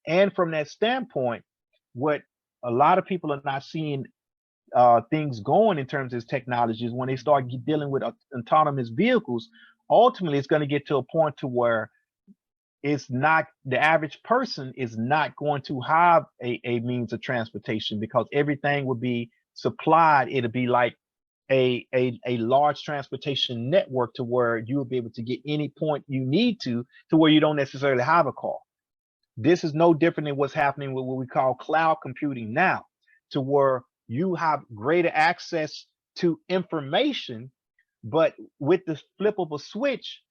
And from that standpoint, what a lot of people are not seeing things going in terms of technologies, when they start dealing with autonomous vehicles, ultimately it's going to get to a point to where it's not, the average person is not going to have a means of transportation, because everything will be supplied. It'll be like a large transportation network, to where you will be able to get any point you need to where you don't necessarily have a car. This is no different than what's happening with what we call cloud computing now, to where you have greater access to information, but with the flip of a switch,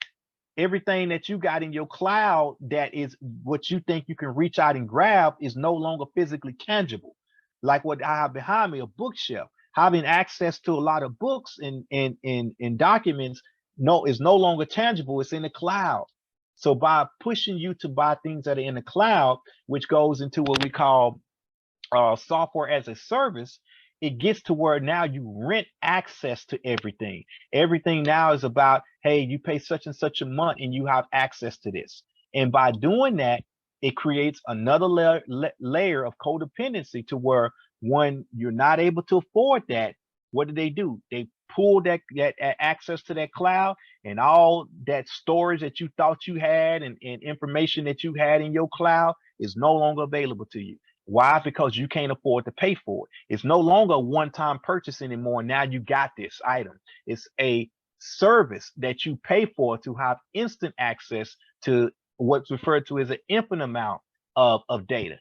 everything that you got in your cloud that is what you think you can reach out and grab is no longer physically tangible. Like what I have behind me, a bookshelf. Having access to a lot of books and documents is no longer tangible. It's in the cloud. So by pushing you to buy things that are in the cloud, which goes into what we call software as a service, it gets to where now you rent access to everything. Everything now is about, hey, you pay such and such a month and you have access to this. And by doing that, it creates another layer of codependency, to where when you're not able to afford that, what do? They pull that access to that cloud, and all that storage that you thought you had and information that you had in your cloud is no longer available to you. Why? Because you can't afford to pay for it. It's no longer a one-time purchase anymore. Now you got this item. It's a service that you pay for to have instant access to what's referred to as an infinite amount of data.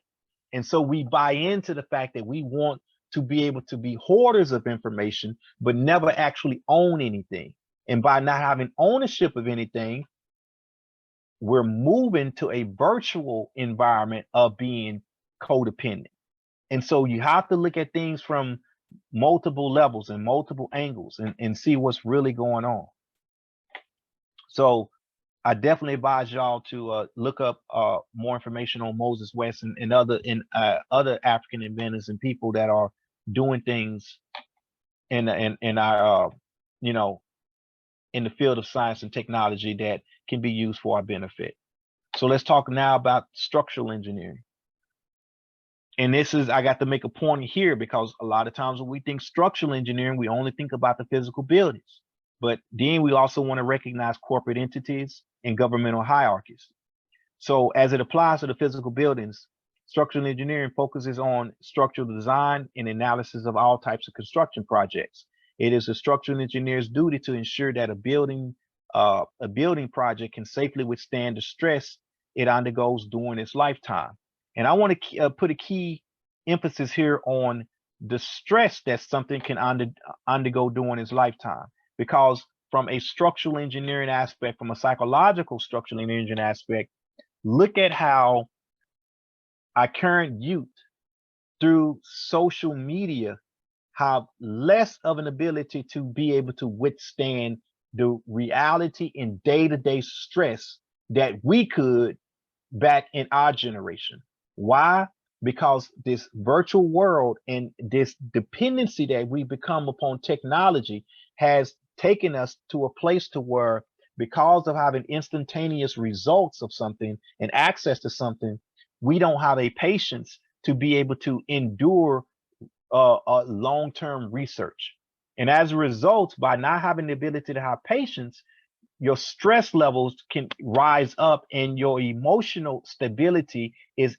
And so we buy into the fact that we want to be able to be hoarders of information, but never actually own anything. And by not having ownership of anything, we're moving to a virtual environment of being codependent. And so you have to look at things from multiple levels and multiple angles and see what's really going on. So I definitely advise y'all to look up more information on Moses West and other African inventors and people that are doing things in our you know, in the field of science and technology that can be used for our benefit. So let's talk now about structural engineering. And this is, I got to make a point here because a lot of times when we think structural engineering, we only think about the physical buildings. But then we also want to recognize corporate entities and governmental hierarchies. So as it applies to the physical buildings, structural engineering focuses on structural design and analysis of all types of construction projects. It is a structural engineer's duty to ensure that a building project can safely withstand the stress it undergoes during its lifetime. And I want to put a key emphasis here on the stress that something can undergo during its lifetime, because from a structural engineering aspect, from a psychological structural engineering aspect, look at how our current youth through social media have less of an ability to be able to withstand the reality and day-to-day stress that we could back in our generation. Why? Because this virtual world and this dependency that we become upon technology has taken us to a place to where, because of having instantaneous results of something and access to something, we don't have a patience to be able to endure long-term research. And as a result, by not having the ability to have patience, your stress levels can rise up and your emotional stability is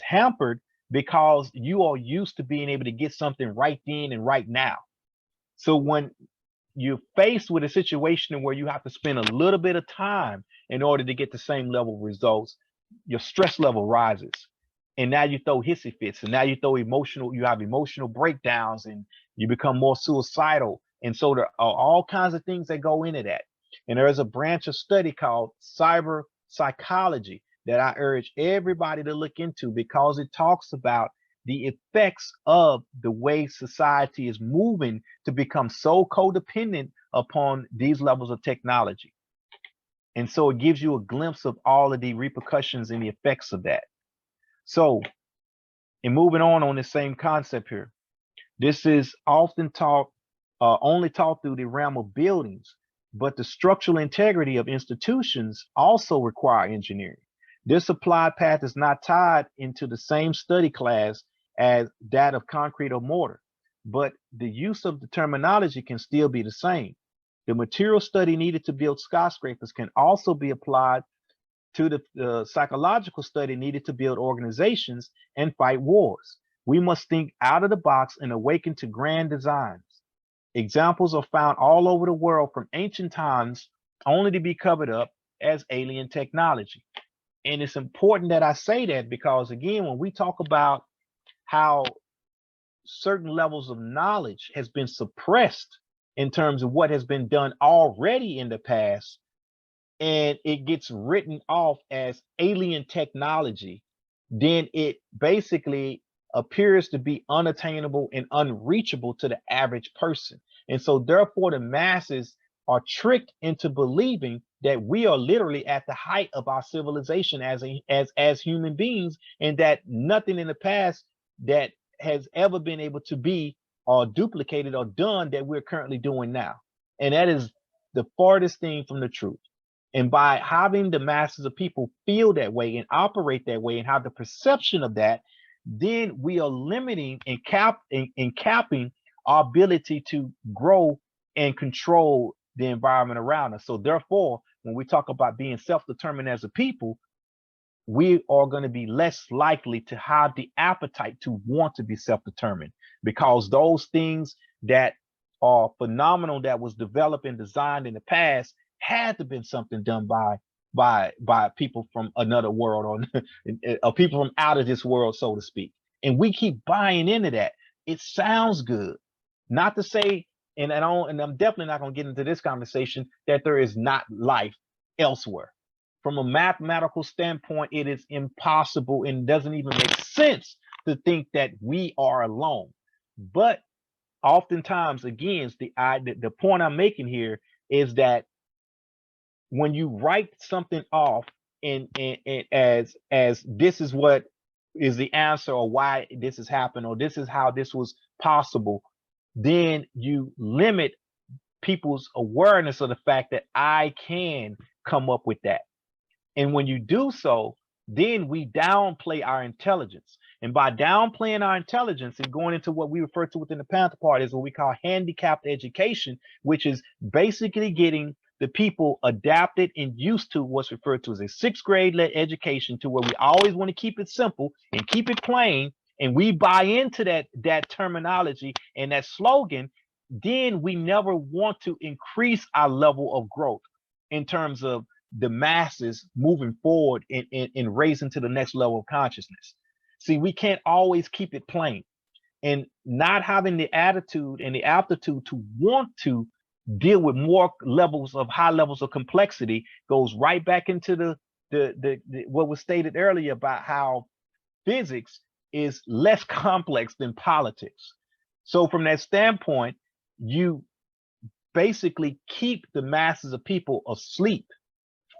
hampered because you are used to being able to get something right then and right now. So when you're faced with a situation where you have to spend a little bit of time in order to get the same level of results, your stress level rises. And now you throw hissy fits, and now you have emotional breakdowns, and you become more suicidal. And so there are all kinds of things that go into that. And there is a branch of study called cyber psychology that I urge everybody to look into, because it talks about the effects of the way society is moving to become so codependent upon these levels of technology. And so it gives you a glimpse of all of the repercussions and the effects of that. So, in moving on this same concept here, this is often taught, only taught through the realm of buildings, but the structural integrity of institutions also require engineering. This applied path is not tied into the same study class as that of concrete or mortar, but the use of the terminology can still be the same. The material study needed to build skyscrapers can also be applied to the psychological study needed to build organizations and fight wars. We must think out of the box and awaken to grand designs. Examples are found all over the world from ancient times, only to be covered up as alien technology. And it's important that I say that because, again, when we talk about how certain levels of knowledge has been suppressed in terms of what has been done already in the past, and it gets written off as alien technology, then it basically appears to be unattainable and unreachable to the average person. And so therefore the masses are tricked into believing that we are literally at the height of our civilization as human beings, and that nothing in the past that has ever been able to be or duplicated or done that we're currently doing now. And that is the farthest thing from the truth. And by having the masses of people feel that way and operate that way and have the perception of that, then we are limiting and capping our ability to grow and control the environment around us. So therefore, when we talk about being self-determined as a people, we are going to be less likely to have the appetite to want to be self-determined, because those things that are phenomenal that was developed and designed in the past had to been something done by people from another world, or people from out of this world, so to speak. And we keep buying into that. It sounds good. Not to say, and I'm definitely not going to get into this conversation that there is not life elsewhere. From a mathematical standpoint, it is impossible and doesn't even make sense to think that we are alone. But oftentimes, again, the point I'm making here is that when you write something off and as this is what is the answer or why this has happened or this is how this was possible, then you limit people's awareness of the fact that I can come up with that. And when you do so, then we downplay our intelligence. And by downplaying our intelligence and going into what we refer to within the Panther Party is what we call handicapped education, which is basically getting the people adapted and used to what's referred to as a sixth grade led education, to where we always want to keep it simple and keep it plain. And we buy into that terminology and that slogan. Then we never want to increase our level of growth in terms of the masses moving forward and raising to the next level of consciousness. See, we can't always keep it plain, and not having the attitude and the aptitude to want to deal with more levels of high levels of complexity goes right back into the what was stated earlier about how physics is less complex than politics. So from that standpoint, you basically keep the masses of people asleep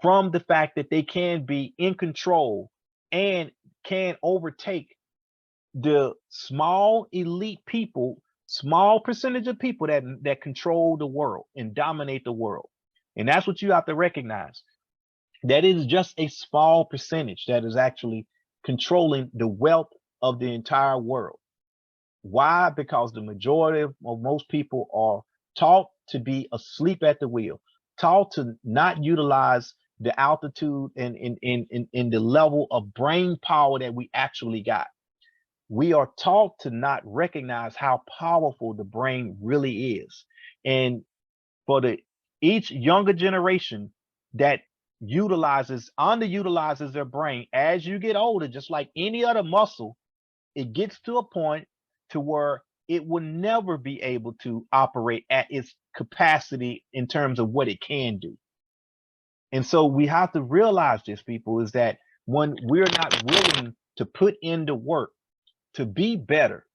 from the fact that they can be in control and can overtake the small elite people, small percentage of people that control the world and dominate the world. And that's what you have to recognize. That is just a small percentage that is actually controlling the wealth of the entire world. Why? Because the majority of most people are taught to be asleep at the wheel, taught to not utilize the altitude and in the level of brain power that we actually got. We are taught to not recognize how powerful the brain really is. And for each younger generation that underutilizes their brain, as you get older, just like any other muscle, it gets to a point to where it will never be able to operate at its capacity in terms of what it can do. And so we have to realize this, people, is that when we're not willing to put in the work to be better,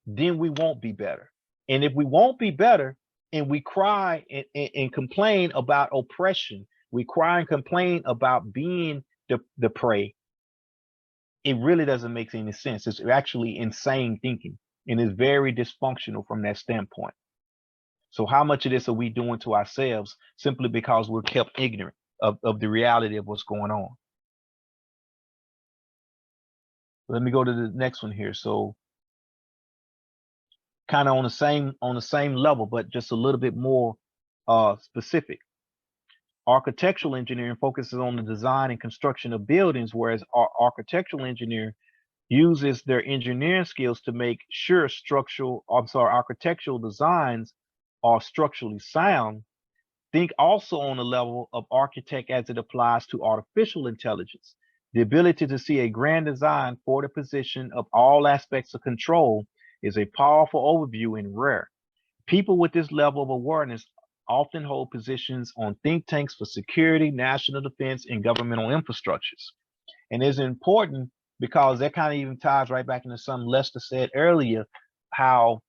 then we won't be better. And if we won't be better and we cry and complain about oppression, we cry and complain about being the prey, it really doesn't make any sense. It's actually insane thinking and is very dysfunctional from that standpoint. So how much of this are we doing to ourselves simply because we're kept ignorant of the reality of what's going on? Let me go to the next one here. So kind of on the same level, but just a little bit more specific. Architectural engineering focuses on the design and construction of buildings, whereas our architectural engineer uses their engineering skills to make sure architectural designs are structurally sound. Think also on the level of architect as it applies to artificial intelligence. The ability to see a grand design for the position of all aspects of control is a powerful overview and rare. People with this level of awareness often hold positions on think tanks for security, national defense, and governmental infrastructures. And it's important because that kind of even ties right back into something Lester said earlier, how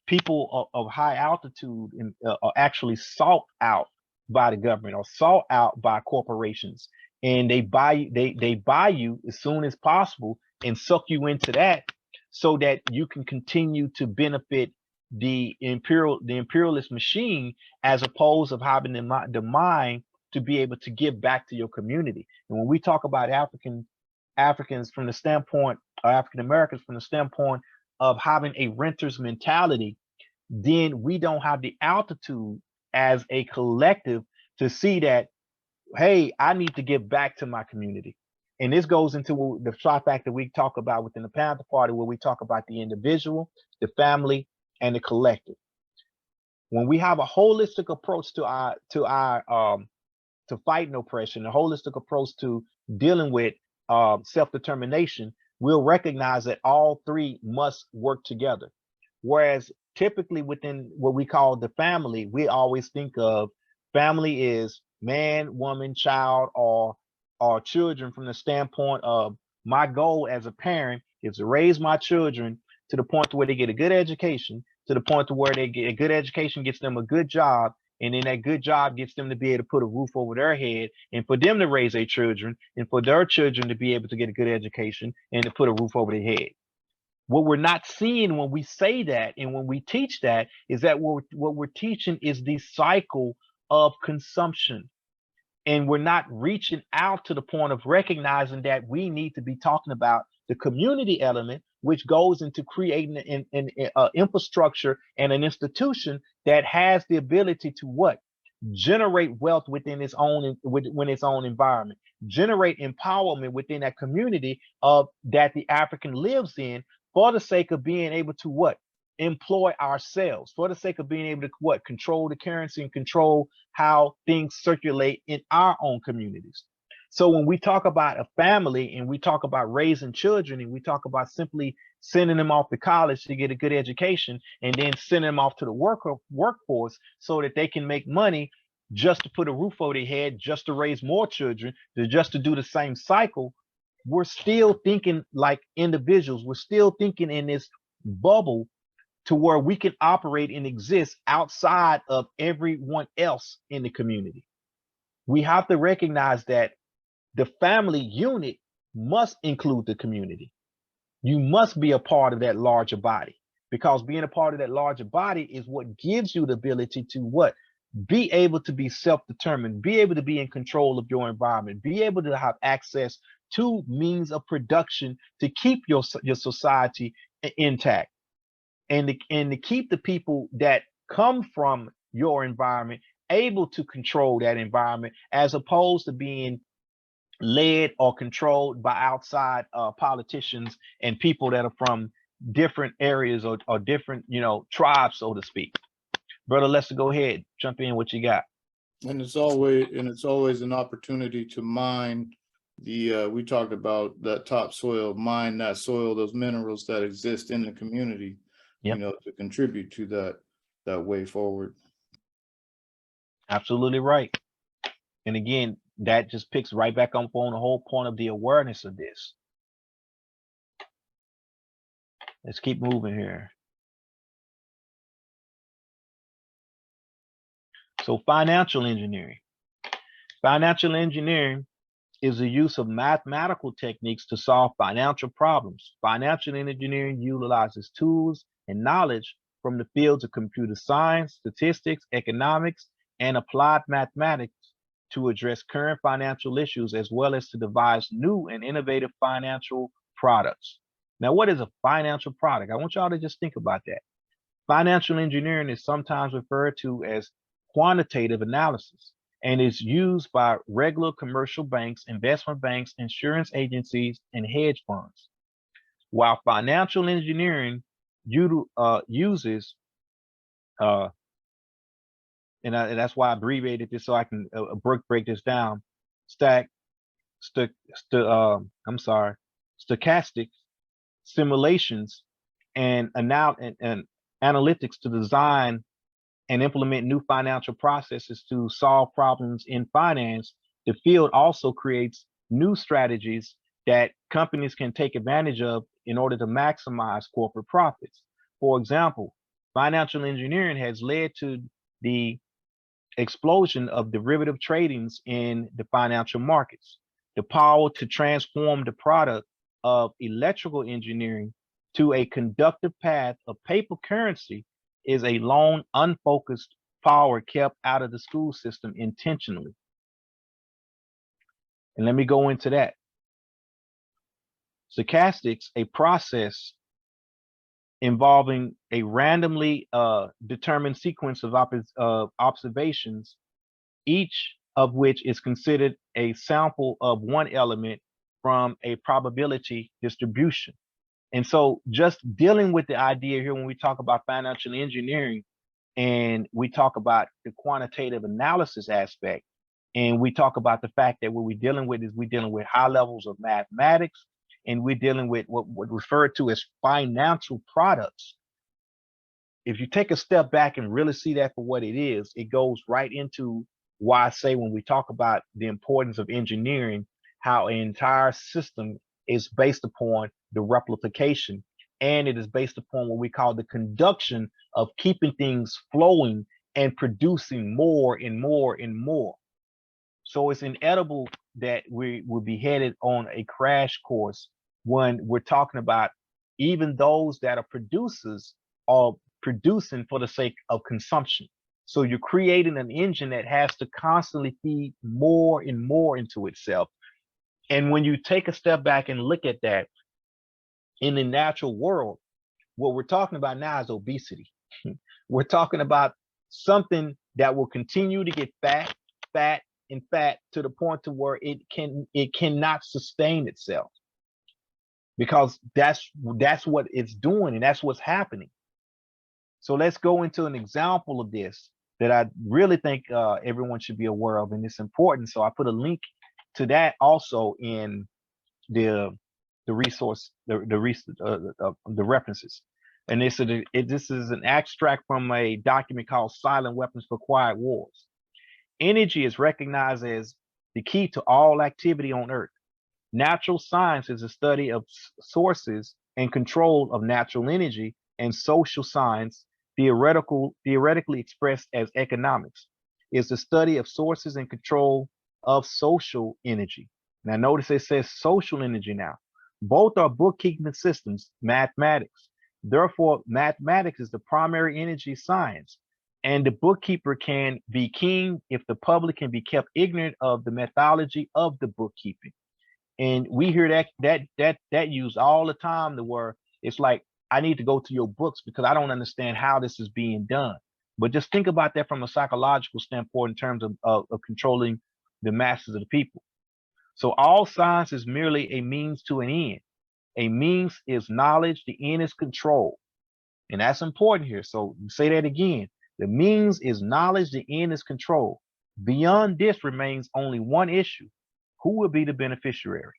people of high altitude are actually sought out by the government or sought out by corporations, and they buy you as soon as possible and suck you into that so that you can continue to benefit the imperialist machine, as opposed of having the mind to be able to give back to your community. And when we talk about Africans from the standpoint, or African Americans from the standpoint of having a renter's mentality, then we don't have the altitude as a collective to see that, hey, I need to give back to my community. And this goes into the trifecta we talk about within the Panther Party, where we talk about the individual, the family, and the collective. When we have a holistic approach to fighting oppression, a holistic approach to dealing with self-determination, we'll recognize that all three must work together. Whereas typically within what we call the family, we always think of family is man, woman, child, or children, from the standpoint of my goal as a parent is to raise my children to the point to where they get a good education, to the point to where they get a good education gets them a good job, And then that good job gets them to be able to put a roof over their head and for them to raise their children and for their children to be able to get a good education and to put a roof over their head. What we're not seeing when we say that and when we teach that is that what we're teaching is the cycle of consumption. And we're not reaching out to the point of recognizing that we need to be talking about the community element, which goes into creating an infrastructure and an institution that has the ability to what? Generate wealth within its own within its own environment, generate empowerment within that community of that the African lives in, for the sake of being able to what? Employ ourselves, for the sake of being able to what? Control the currency and control how things circulate in our own communities. So when we talk about a family and we talk about raising children and we talk about simply sending them off to college to get a good education and then sending them off to the workforce so that they can make money just to put a roof over their head, just to raise more children, just to do the same cycle, we're still thinking like individuals. We're still thinking in this bubble to where we can operate and exist outside of everyone else in the community. We have to recognize that the family unit must include the community. You must be a part of that larger body, because being a part of that larger body is what gives you the ability to what? Be able to be self-determined, be able to be in control of your environment, be able to have access to means of production to keep your society intact, and to keep the people that come from your environment able to control that environment, as opposed to being led or controlled by outside politicians and people that are from different areas or different, tribes, so to speak. Brother Lester, go ahead, jump in. What you got? And it's always an opportunity to mine the we talked about that topsoil, mine that soil, those minerals that exist in the community, Yep. to contribute to that way forward. Absolutely right. And again, that just picks right back up on the whole point of the awareness of this. Let's keep moving here. So financial engineering. Financial engineering is the use of mathematical techniques to solve financial problems. Financial engineering utilizes tools and knowledge from the fields of computer science, statistics, economics, and applied mathematics to address current financial issues, as well as to devise new and innovative financial products. Now, what is a financial product? I want y'all to just think about that. Financial engineering is sometimes referred to as quantitative analysis and is used by regular commercial banks, investment banks, insurance agencies, and hedge funds. While financial engineering uses, and that's why I abbreviated this so I can break this down, stochastic simulations and analytics to design and implement new financial processes to solve problems in finance. The field also creates new strategies that companies can take advantage of in order to maximize corporate profits. For example, financial engineering has led to the explosion of derivative tradings in the financial markets. The power to transform the product of electrical engineering to a conductive path of paper currency is a long, unfocused power kept out of the school system intentionally. And let me go into that. Stochastics, a process involving a randomly determined sequence of observations, each of which is considered a sample of one element from a probability distribution. And so just dealing with the idea here when we talk about financial engineering and we talk about the quantitative analysis aspect, and we talk about the fact that what we're dealing with is we're dealing with high levels of mathematics, and we're dealing with what referred to as financial products. If you take a step back and really see that for what it is, it goes right into why I say when we talk about the importance of engineering, how an entire system is based upon the replication, and it is based upon what we call the conduction of keeping things flowing and producing more and more and more. So it's inevitable that we will be headed on a crash course when we're talking about even those that are producers are producing for the sake of consumption. So you're creating an engine that has to constantly feed more and more into itself. And when you take a step back and look at that in the natural world, what we're talking about now is obesity. We're talking about something that will continue to get fat, fat, and fat to the point to where it cannot sustain itself, because that's what it's doing, and that's what's happening. So let's go into an example of this that I really think everyone should be aware of, and it's important. So I put a link to that also in the resource, the references. And this is an extract from a document called Silent Weapons for Quiet Wars. Energy is recognized as the key to all activity on Earth. Natural science is a study of sources and control of natural energy, and social science, theoretically expressed as economics, is the study of sources and control of social energy. Now notice it says social energy now. Both are bookkeeping systems, mathematics. Therefore, mathematics is the primary energy science, and the bookkeeper can be king if the public can be kept ignorant of the methodology of the bookkeeping. And we hear that used all the time, to where it's like, I need to go to your books because I don't understand how this is being done. But just think about that from a psychological standpoint in terms of controlling the masses of the people. So all science is merely a means to an end. A means is knowledge, the end is control. And that's important here. So say that again. The means is knowledge, the end is control. Beyond this remains only one issue. Who will be the beneficiary?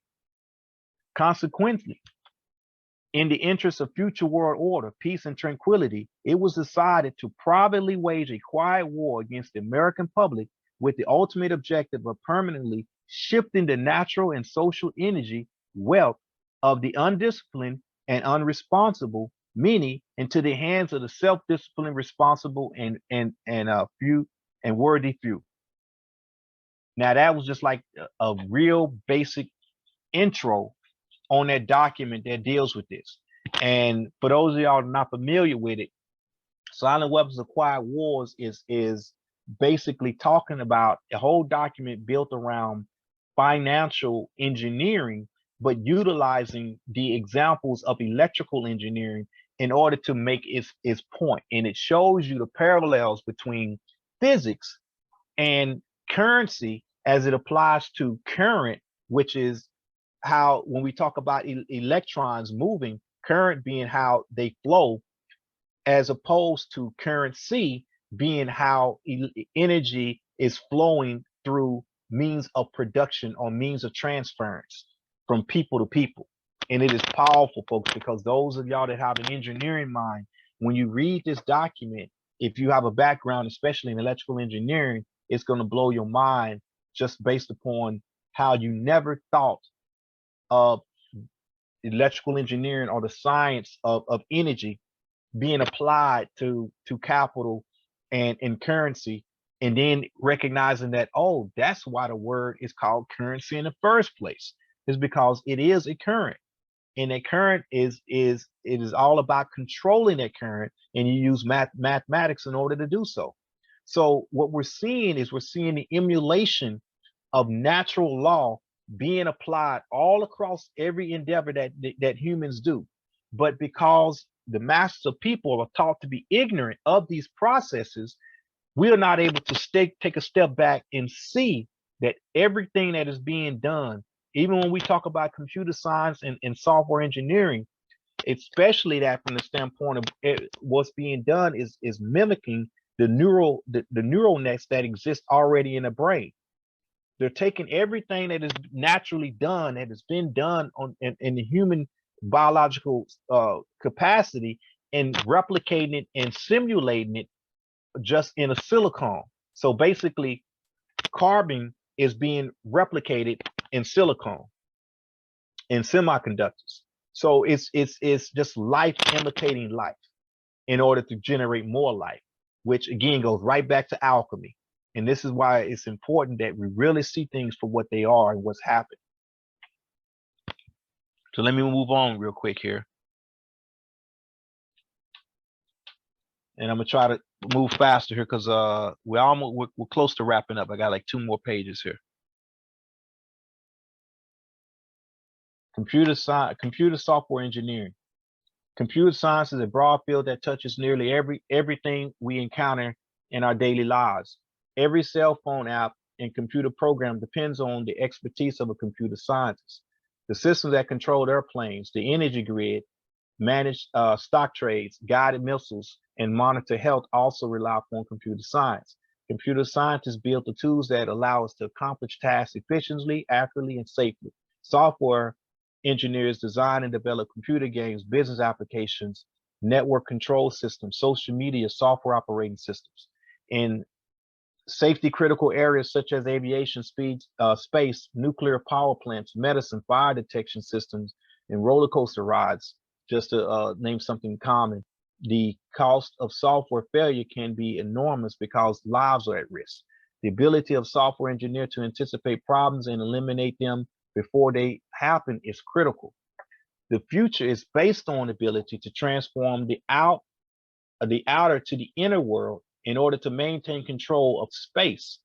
Consequently, in the interest of future world order, peace, and tranquility, it was decided to privately wage a quiet war against the American public with the ultimate objective of permanently shifting the natural and social energy wealth of the undisciplined and unresponsible many into the hands of the self-disciplined, responsible, and few and worthy few. Now that was just like a real basic intro on that document that deals with this. And for those of y'all not familiar with it, Silent Weapons of Quiet Wars is basically talking about a whole document built around financial engineering, but utilizing the examples of electrical engineering in order to make its point. And it shows you the parallels between physics and currency as it applies to current, which is how, when we talk about electrons moving, current being how they flow, as opposed to currency being how energy is flowing through means of production or means of transference from people to people. And it is powerful, folks, because those of y'all that have an engineering mind, when you read this document, if you have a background, especially in electrical engineering, it's going to blow your mind, just based upon how you never thought of electrical engineering or the science of energy being applied to capital and currency, and then recognizing that, oh, that's why the word is called currency in the first place, is because it is a current, and that current is all about controlling that current, and you use mathematics in order to do so. So what we're seeing is the emulation of natural law being applied all across every endeavor that humans do. But because the masses of people are taught to be ignorant of these processes, we are not able to take a step back and see that everything that is being done, even when we talk about computer science and software engineering, especially that from the standpoint of what's being done is mimicking the neural nets that exist already in the brain. They're taking everything that is naturally done, that has been done in the human biological capacity, and replicating it and simulating it just in a silicon. So basically, carbon is being replicated in silicon, in semiconductors. So it's just life imitating life in order to generate more life. which again goes right back to alchemy. And this is why it's important that we really see things for what they are and what's happened. So let me move on real quick here. And I'm gonna try to move faster here because we're close to wrapping up. I got like 2 more pages here. Computer science, computer software engineering. Computer science is a broad field that touches nearly everything we encounter in our daily lives. Every cell phone app and computer program depends on the expertise of a computer scientist. The systems that control airplanes, the energy grid, manage stock trades, guided missiles, and monitor health also rely upon computer science. Computer scientists build the tools that allow us to accomplish tasks efficiently, accurately, and safely. Software engineers design and develop computer games, business applications, network control systems, social media, software operating systems. In safety critical areas such as aviation, space, nuclear power plants, medicine, fire detection systems, and roller coaster rides, just to name something common, the cost of software failure can be enormous because lives are at risk. The ability of software engineer to anticipate problems and eliminate them before they happen is critical. The future is based on the ability to transform the outer to the inner world in order to maintain control of space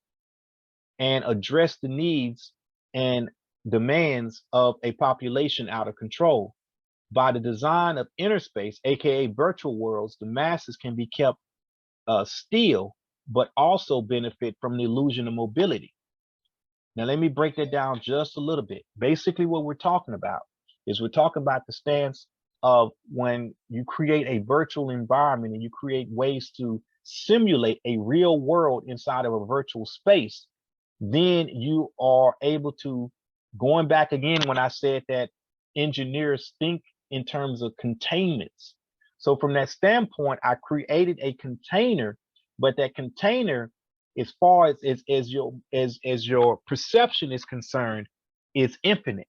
and address the needs and demands of a population out of control. By the design of inner space, aka virtual worlds, the masses can be kept still, but also benefit from the illusion of mobility. Now, let me break that down just a little bit. Basically, what we're talking about is we're talking about the stance of when you create a virtual environment and you create ways to simulate a real world inside of a virtual space, then you are able to, going back again when I said that engineers think in terms of containments. So from that standpoint, I created a container, but that container, as far as your perception is concerned, is infinite.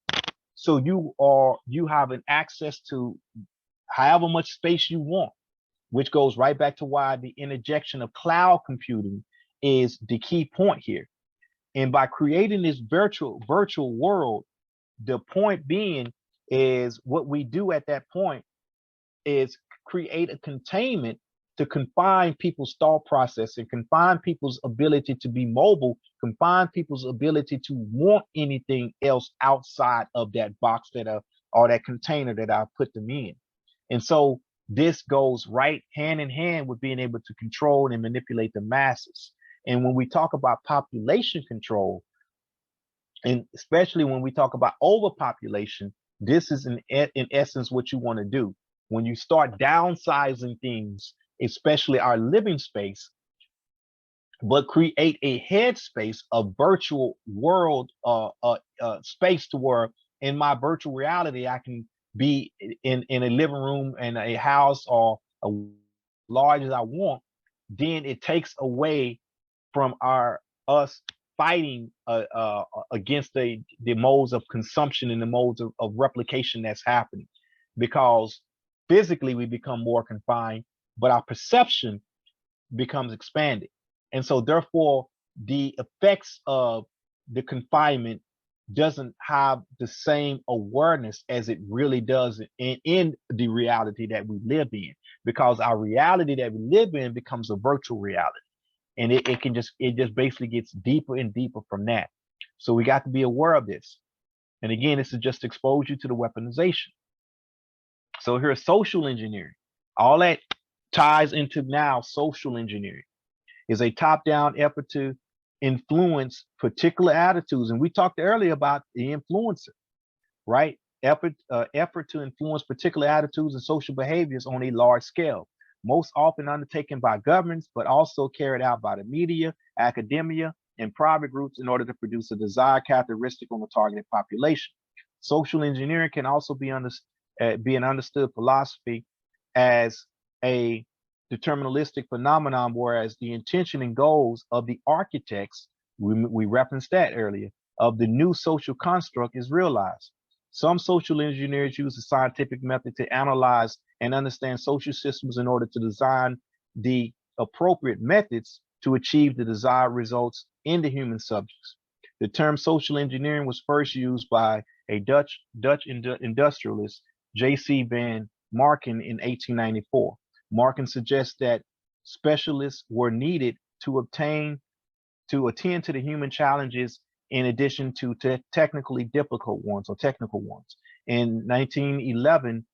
So you have an access to however much space you want, which goes right back to why the interjection of cloud computing is the key point here. And by creating this virtual world, the point being is what we do at that point is create a containment to confine people's thought process and confine people's ability to be mobile, confine people's ability to want anything else outside of that box or that container that I put them in. And so this goes right hand in hand with being able to control and manipulate the masses. And when we talk about population control, and especially when we talk about overpopulation, this is in essence what you want to do. When you start downsizing things, especially our living space, but create a headspace, a virtual world space to where in my virtual reality, I can be in a living room in a house or as large as I want, then it takes away from us fighting against the modes of consumption and the modes of replication that's happening, because physically we become more confined, but our perception becomes expanded. And so therefore the effects of the confinement doesn't have the same awareness as it really does in the reality that we live in, because our reality that we live in becomes a virtual reality. And it just basically gets deeper and deeper from that. So we got to be aware of this. And again, this is just expose you to the weaponization. So here's social engineering. All that ties into now social engineering is a top-down effort to influence particular attitudes. And we talked earlier about the influencer, right? Effort to influence particular attitudes and social behaviors on a large scale, most often undertaken by governments, but also carried out by the media, academia, and private groups in order to produce a desired characteristic on the targeted population. Social engineering can also be an understood philosophy as a deterministic phenomenon, whereas the intention and goals of the architects, we referenced that earlier, of the new social construct is realized. Some social engineers use the scientific method to analyze and understand social systems in order to design the appropriate methods to achieve the desired results in the human subjects. The term social engineering was first used by a Dutch industrialist, J.C. van Marken, in 1894. Marken suggests that specialists were needed to attend to the human challenges in addition to technically difficult ones or technical ones. In 1911,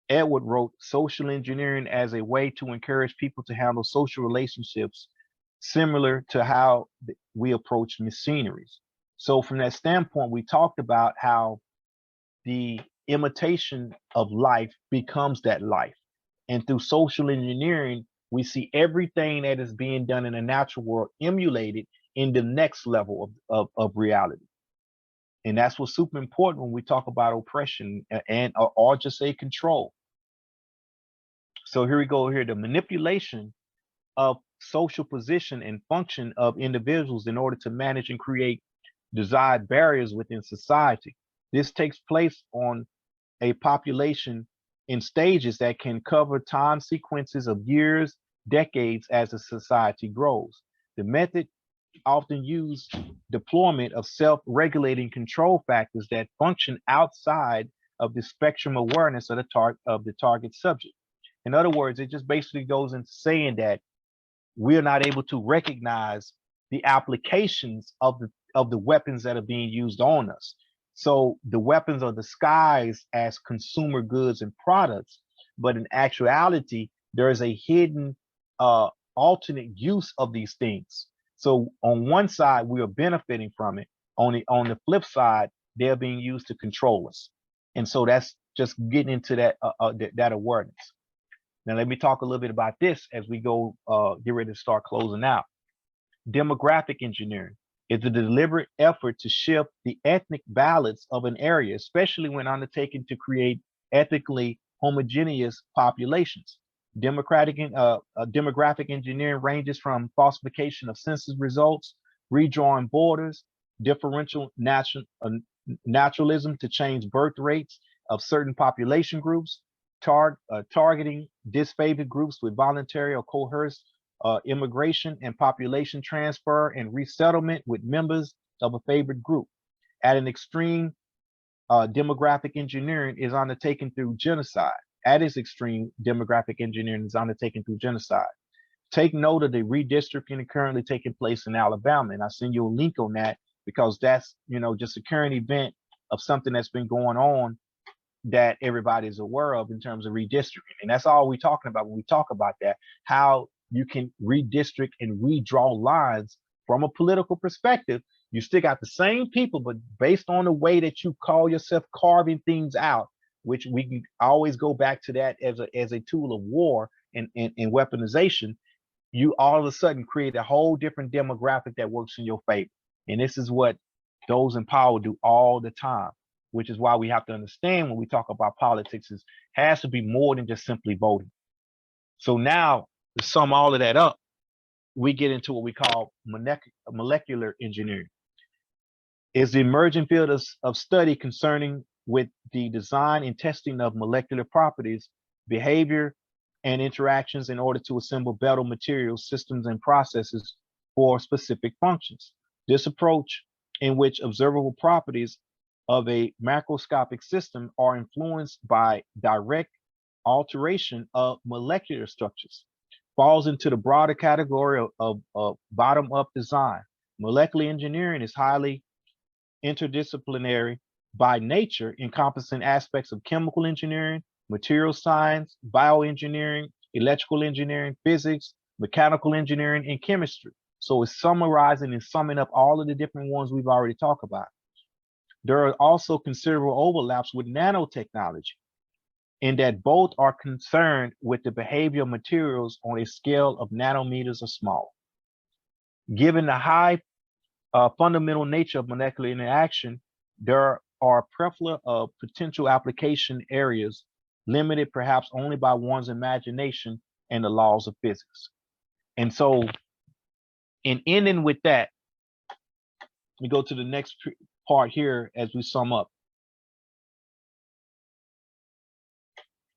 Edward wrote social engineering as a way to encourage people to handle social relationships similar to how we approach machineries. So from that standpoint, we talked about how the imitation of life becomes that life. And through social engineering, we see everything that is being done in the natural world emulated in the next level of reality. And that's what's super important when we talk about oppression and or just say control. So here we go here, the manipulation of social position and function of individuals in order to manage and create desired barriers within society. This takes place on a population in stages that can cover time sequences of years, decades as a society grows. The method often used deployment of self-regulating control factors that function outside of the spectrum awareness of the target subject. In other words, it just basically goes into saying that we're not able to recognize the applications of the weapons that are being used on us. So the weapons are disguised as consumer goods and products, but in actuality, there is a hidden alternate use of these things. So on one side, we are benefiting from it. On the flip side, they're being used to control us. And so that's just getting into that awareness. Now, let me talk a little bit about this as we go get ready to start closing out. Demographic engineering is a deliberate effort to shift the ethnic balance of an area, especially when undertaken to create ethnically homogeneous populations. Demographic engineering ranges from falsification of census results, redrawing borders, differential naturalism to change birth rates of certain population groups, targeting disfavored groups with voluntary or coerced immigration and population transfer and resettlement with members of a favored group. At an extreme, demographic engineering is undertaken through genocide. At its extreme, demographic engineering is undertaken through genocide. Take note of the redistricting currently taking place in Alabama, and I'll send you a link on that because that's just a current event of something that's been going on that everybody's aware of in terms of redistricting. And that's all we're talking about when we talk about that, how you can redistrict and redraw lines from a political perspective. You still got the same people, but based on the way that you call yourself carving things out, which we can always go back to that as a tool of war and weaponization, you all of a sudden create a whole different demographic that works in your favor. And this is what those in power do all the time, which is why we have to understand when we talk about politics, it has to be more than just simply voting. So now to sum all of that up, we get into what we call molecular engineering. It's the emerging field of study concerning with the design and testing of molecular properties, behavior, and interactions in order to assemble better materials, systems, and processes for specific functions. This approach, in which observable properties of a macroscopic system are influenced by direct alteration of molecular structures, falls into the broader category of bottom-up design. Molecular engineering is highly interdisciplinary by nature, encompassing aspects of chemical engineering, material science, bioengineering, electrical engineering, physics, mechanical engineering, and chemistry. So it's summarizing and summing up all of the different ones we've already talked about. There are also considerable overlaps with nanotechnology in that both are concerned with the behavior of materials on a scale of nanometers or smaller. Given the high fundamental nature of molecular interaction, there are a plethora of potential application areas limited perhaps only by one's imagination and the laws of physics. And so in ending with that, we go to the next part here as we sum up.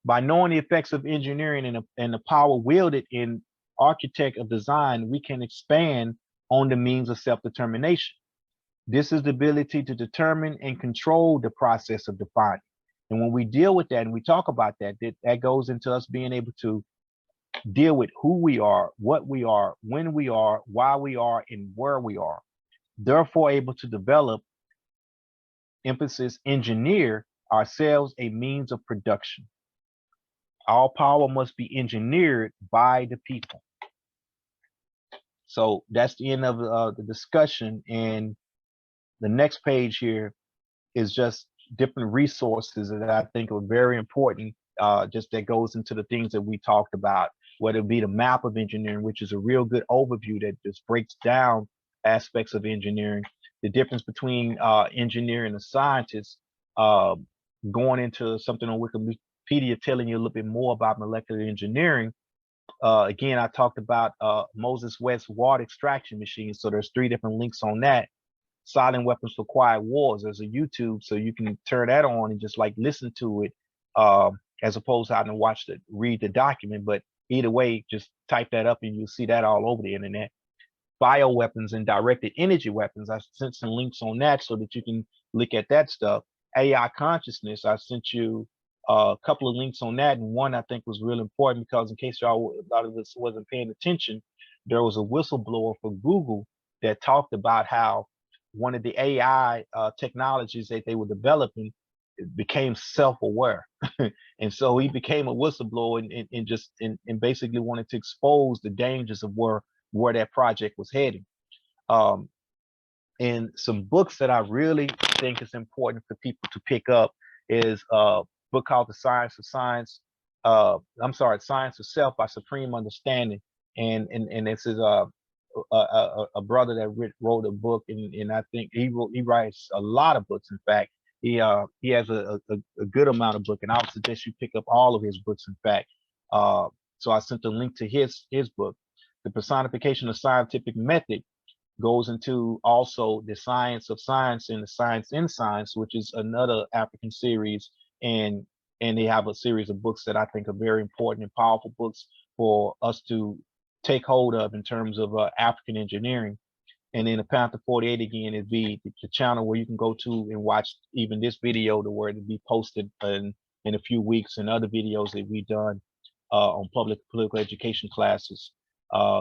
By knowing the effects of engineering and the power wielded in architect of design, we can expand on the means of self-determination. This is the ability to determine and control the process of defining. And when we deal with that and we talk about that, that goes into us being able to deal with who we are, what we are, when we are, why we are, and where we are. Therefore, able to develop, emphasis, engineer ourselves a means of production. All power must be engineered by the people. So that's the end of the discussion. And the next page here is just different resources that I think are very important, just that goes into the things that we talked about, whether it be the map of engineering, which is a real good overview that just breaks down aspects of engineering, the difference between engineer and a scientist, going into something on Wikipedia telling you a little bit more about molecular engineering. Again, I talked about Moses West's water extraction machine. So there's 3 different links on that. Silent Weapons for Quiet Wars. There's a YouTube, so you can turn that on and just like listen to it, as opposed to having to read the document. But either way, just type that up and you'll see that all over the internet. Bioweapons and directed energy weapons. I sent some links on that so that you can look at that stuff. AI consciousness. I sent you a couple of links on that, and one I think was real important because in case y'all, a lot of us wasn't paying attention, there was a whistleblower for Google that talked about how one of the AI technologies that they were developing became self-aware. And so he became a whistleblower and basically wanted to expose the dangers of where that project was heading. And some books that I really think is important for people to pick up is a book called The Science of Science. Science of Self by Supreme Understanding. And this is a brother that wrote a book, and I think he writes a lot of books. In fact, he has a good amount of book, and I would suggest you pick up all of his books. In fact, so I sent a link to his book. The Personification of Scientific Method goes into also the science of science and the science in science, which is another African series, and they have a series of books that I think are very important and powerful books for us to take hold of in terms of African engineering. And then the Panther 48 again is the channel where you can go to and watch even this video, to where it'll be posted in a few weeks, and other videos that we've done on public political education classes.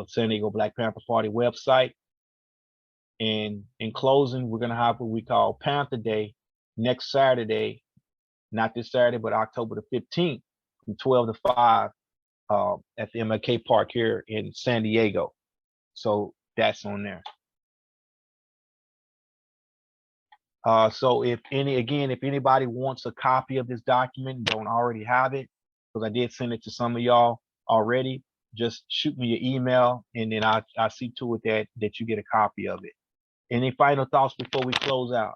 San Diego Black Panther Party website. And in closing, we're gonna have what we call Panther Day next Saturday, not this Saturday, but October the 15th from 12 to 5 at the MLK Park here in San Diego. So that's on there. So if anybody wants a copy of this document and don't already have it, because I did send it to some of y'all already, just shoot me your email, and then I'll see to it that you get a copy of it. Any final thoughts before we close out?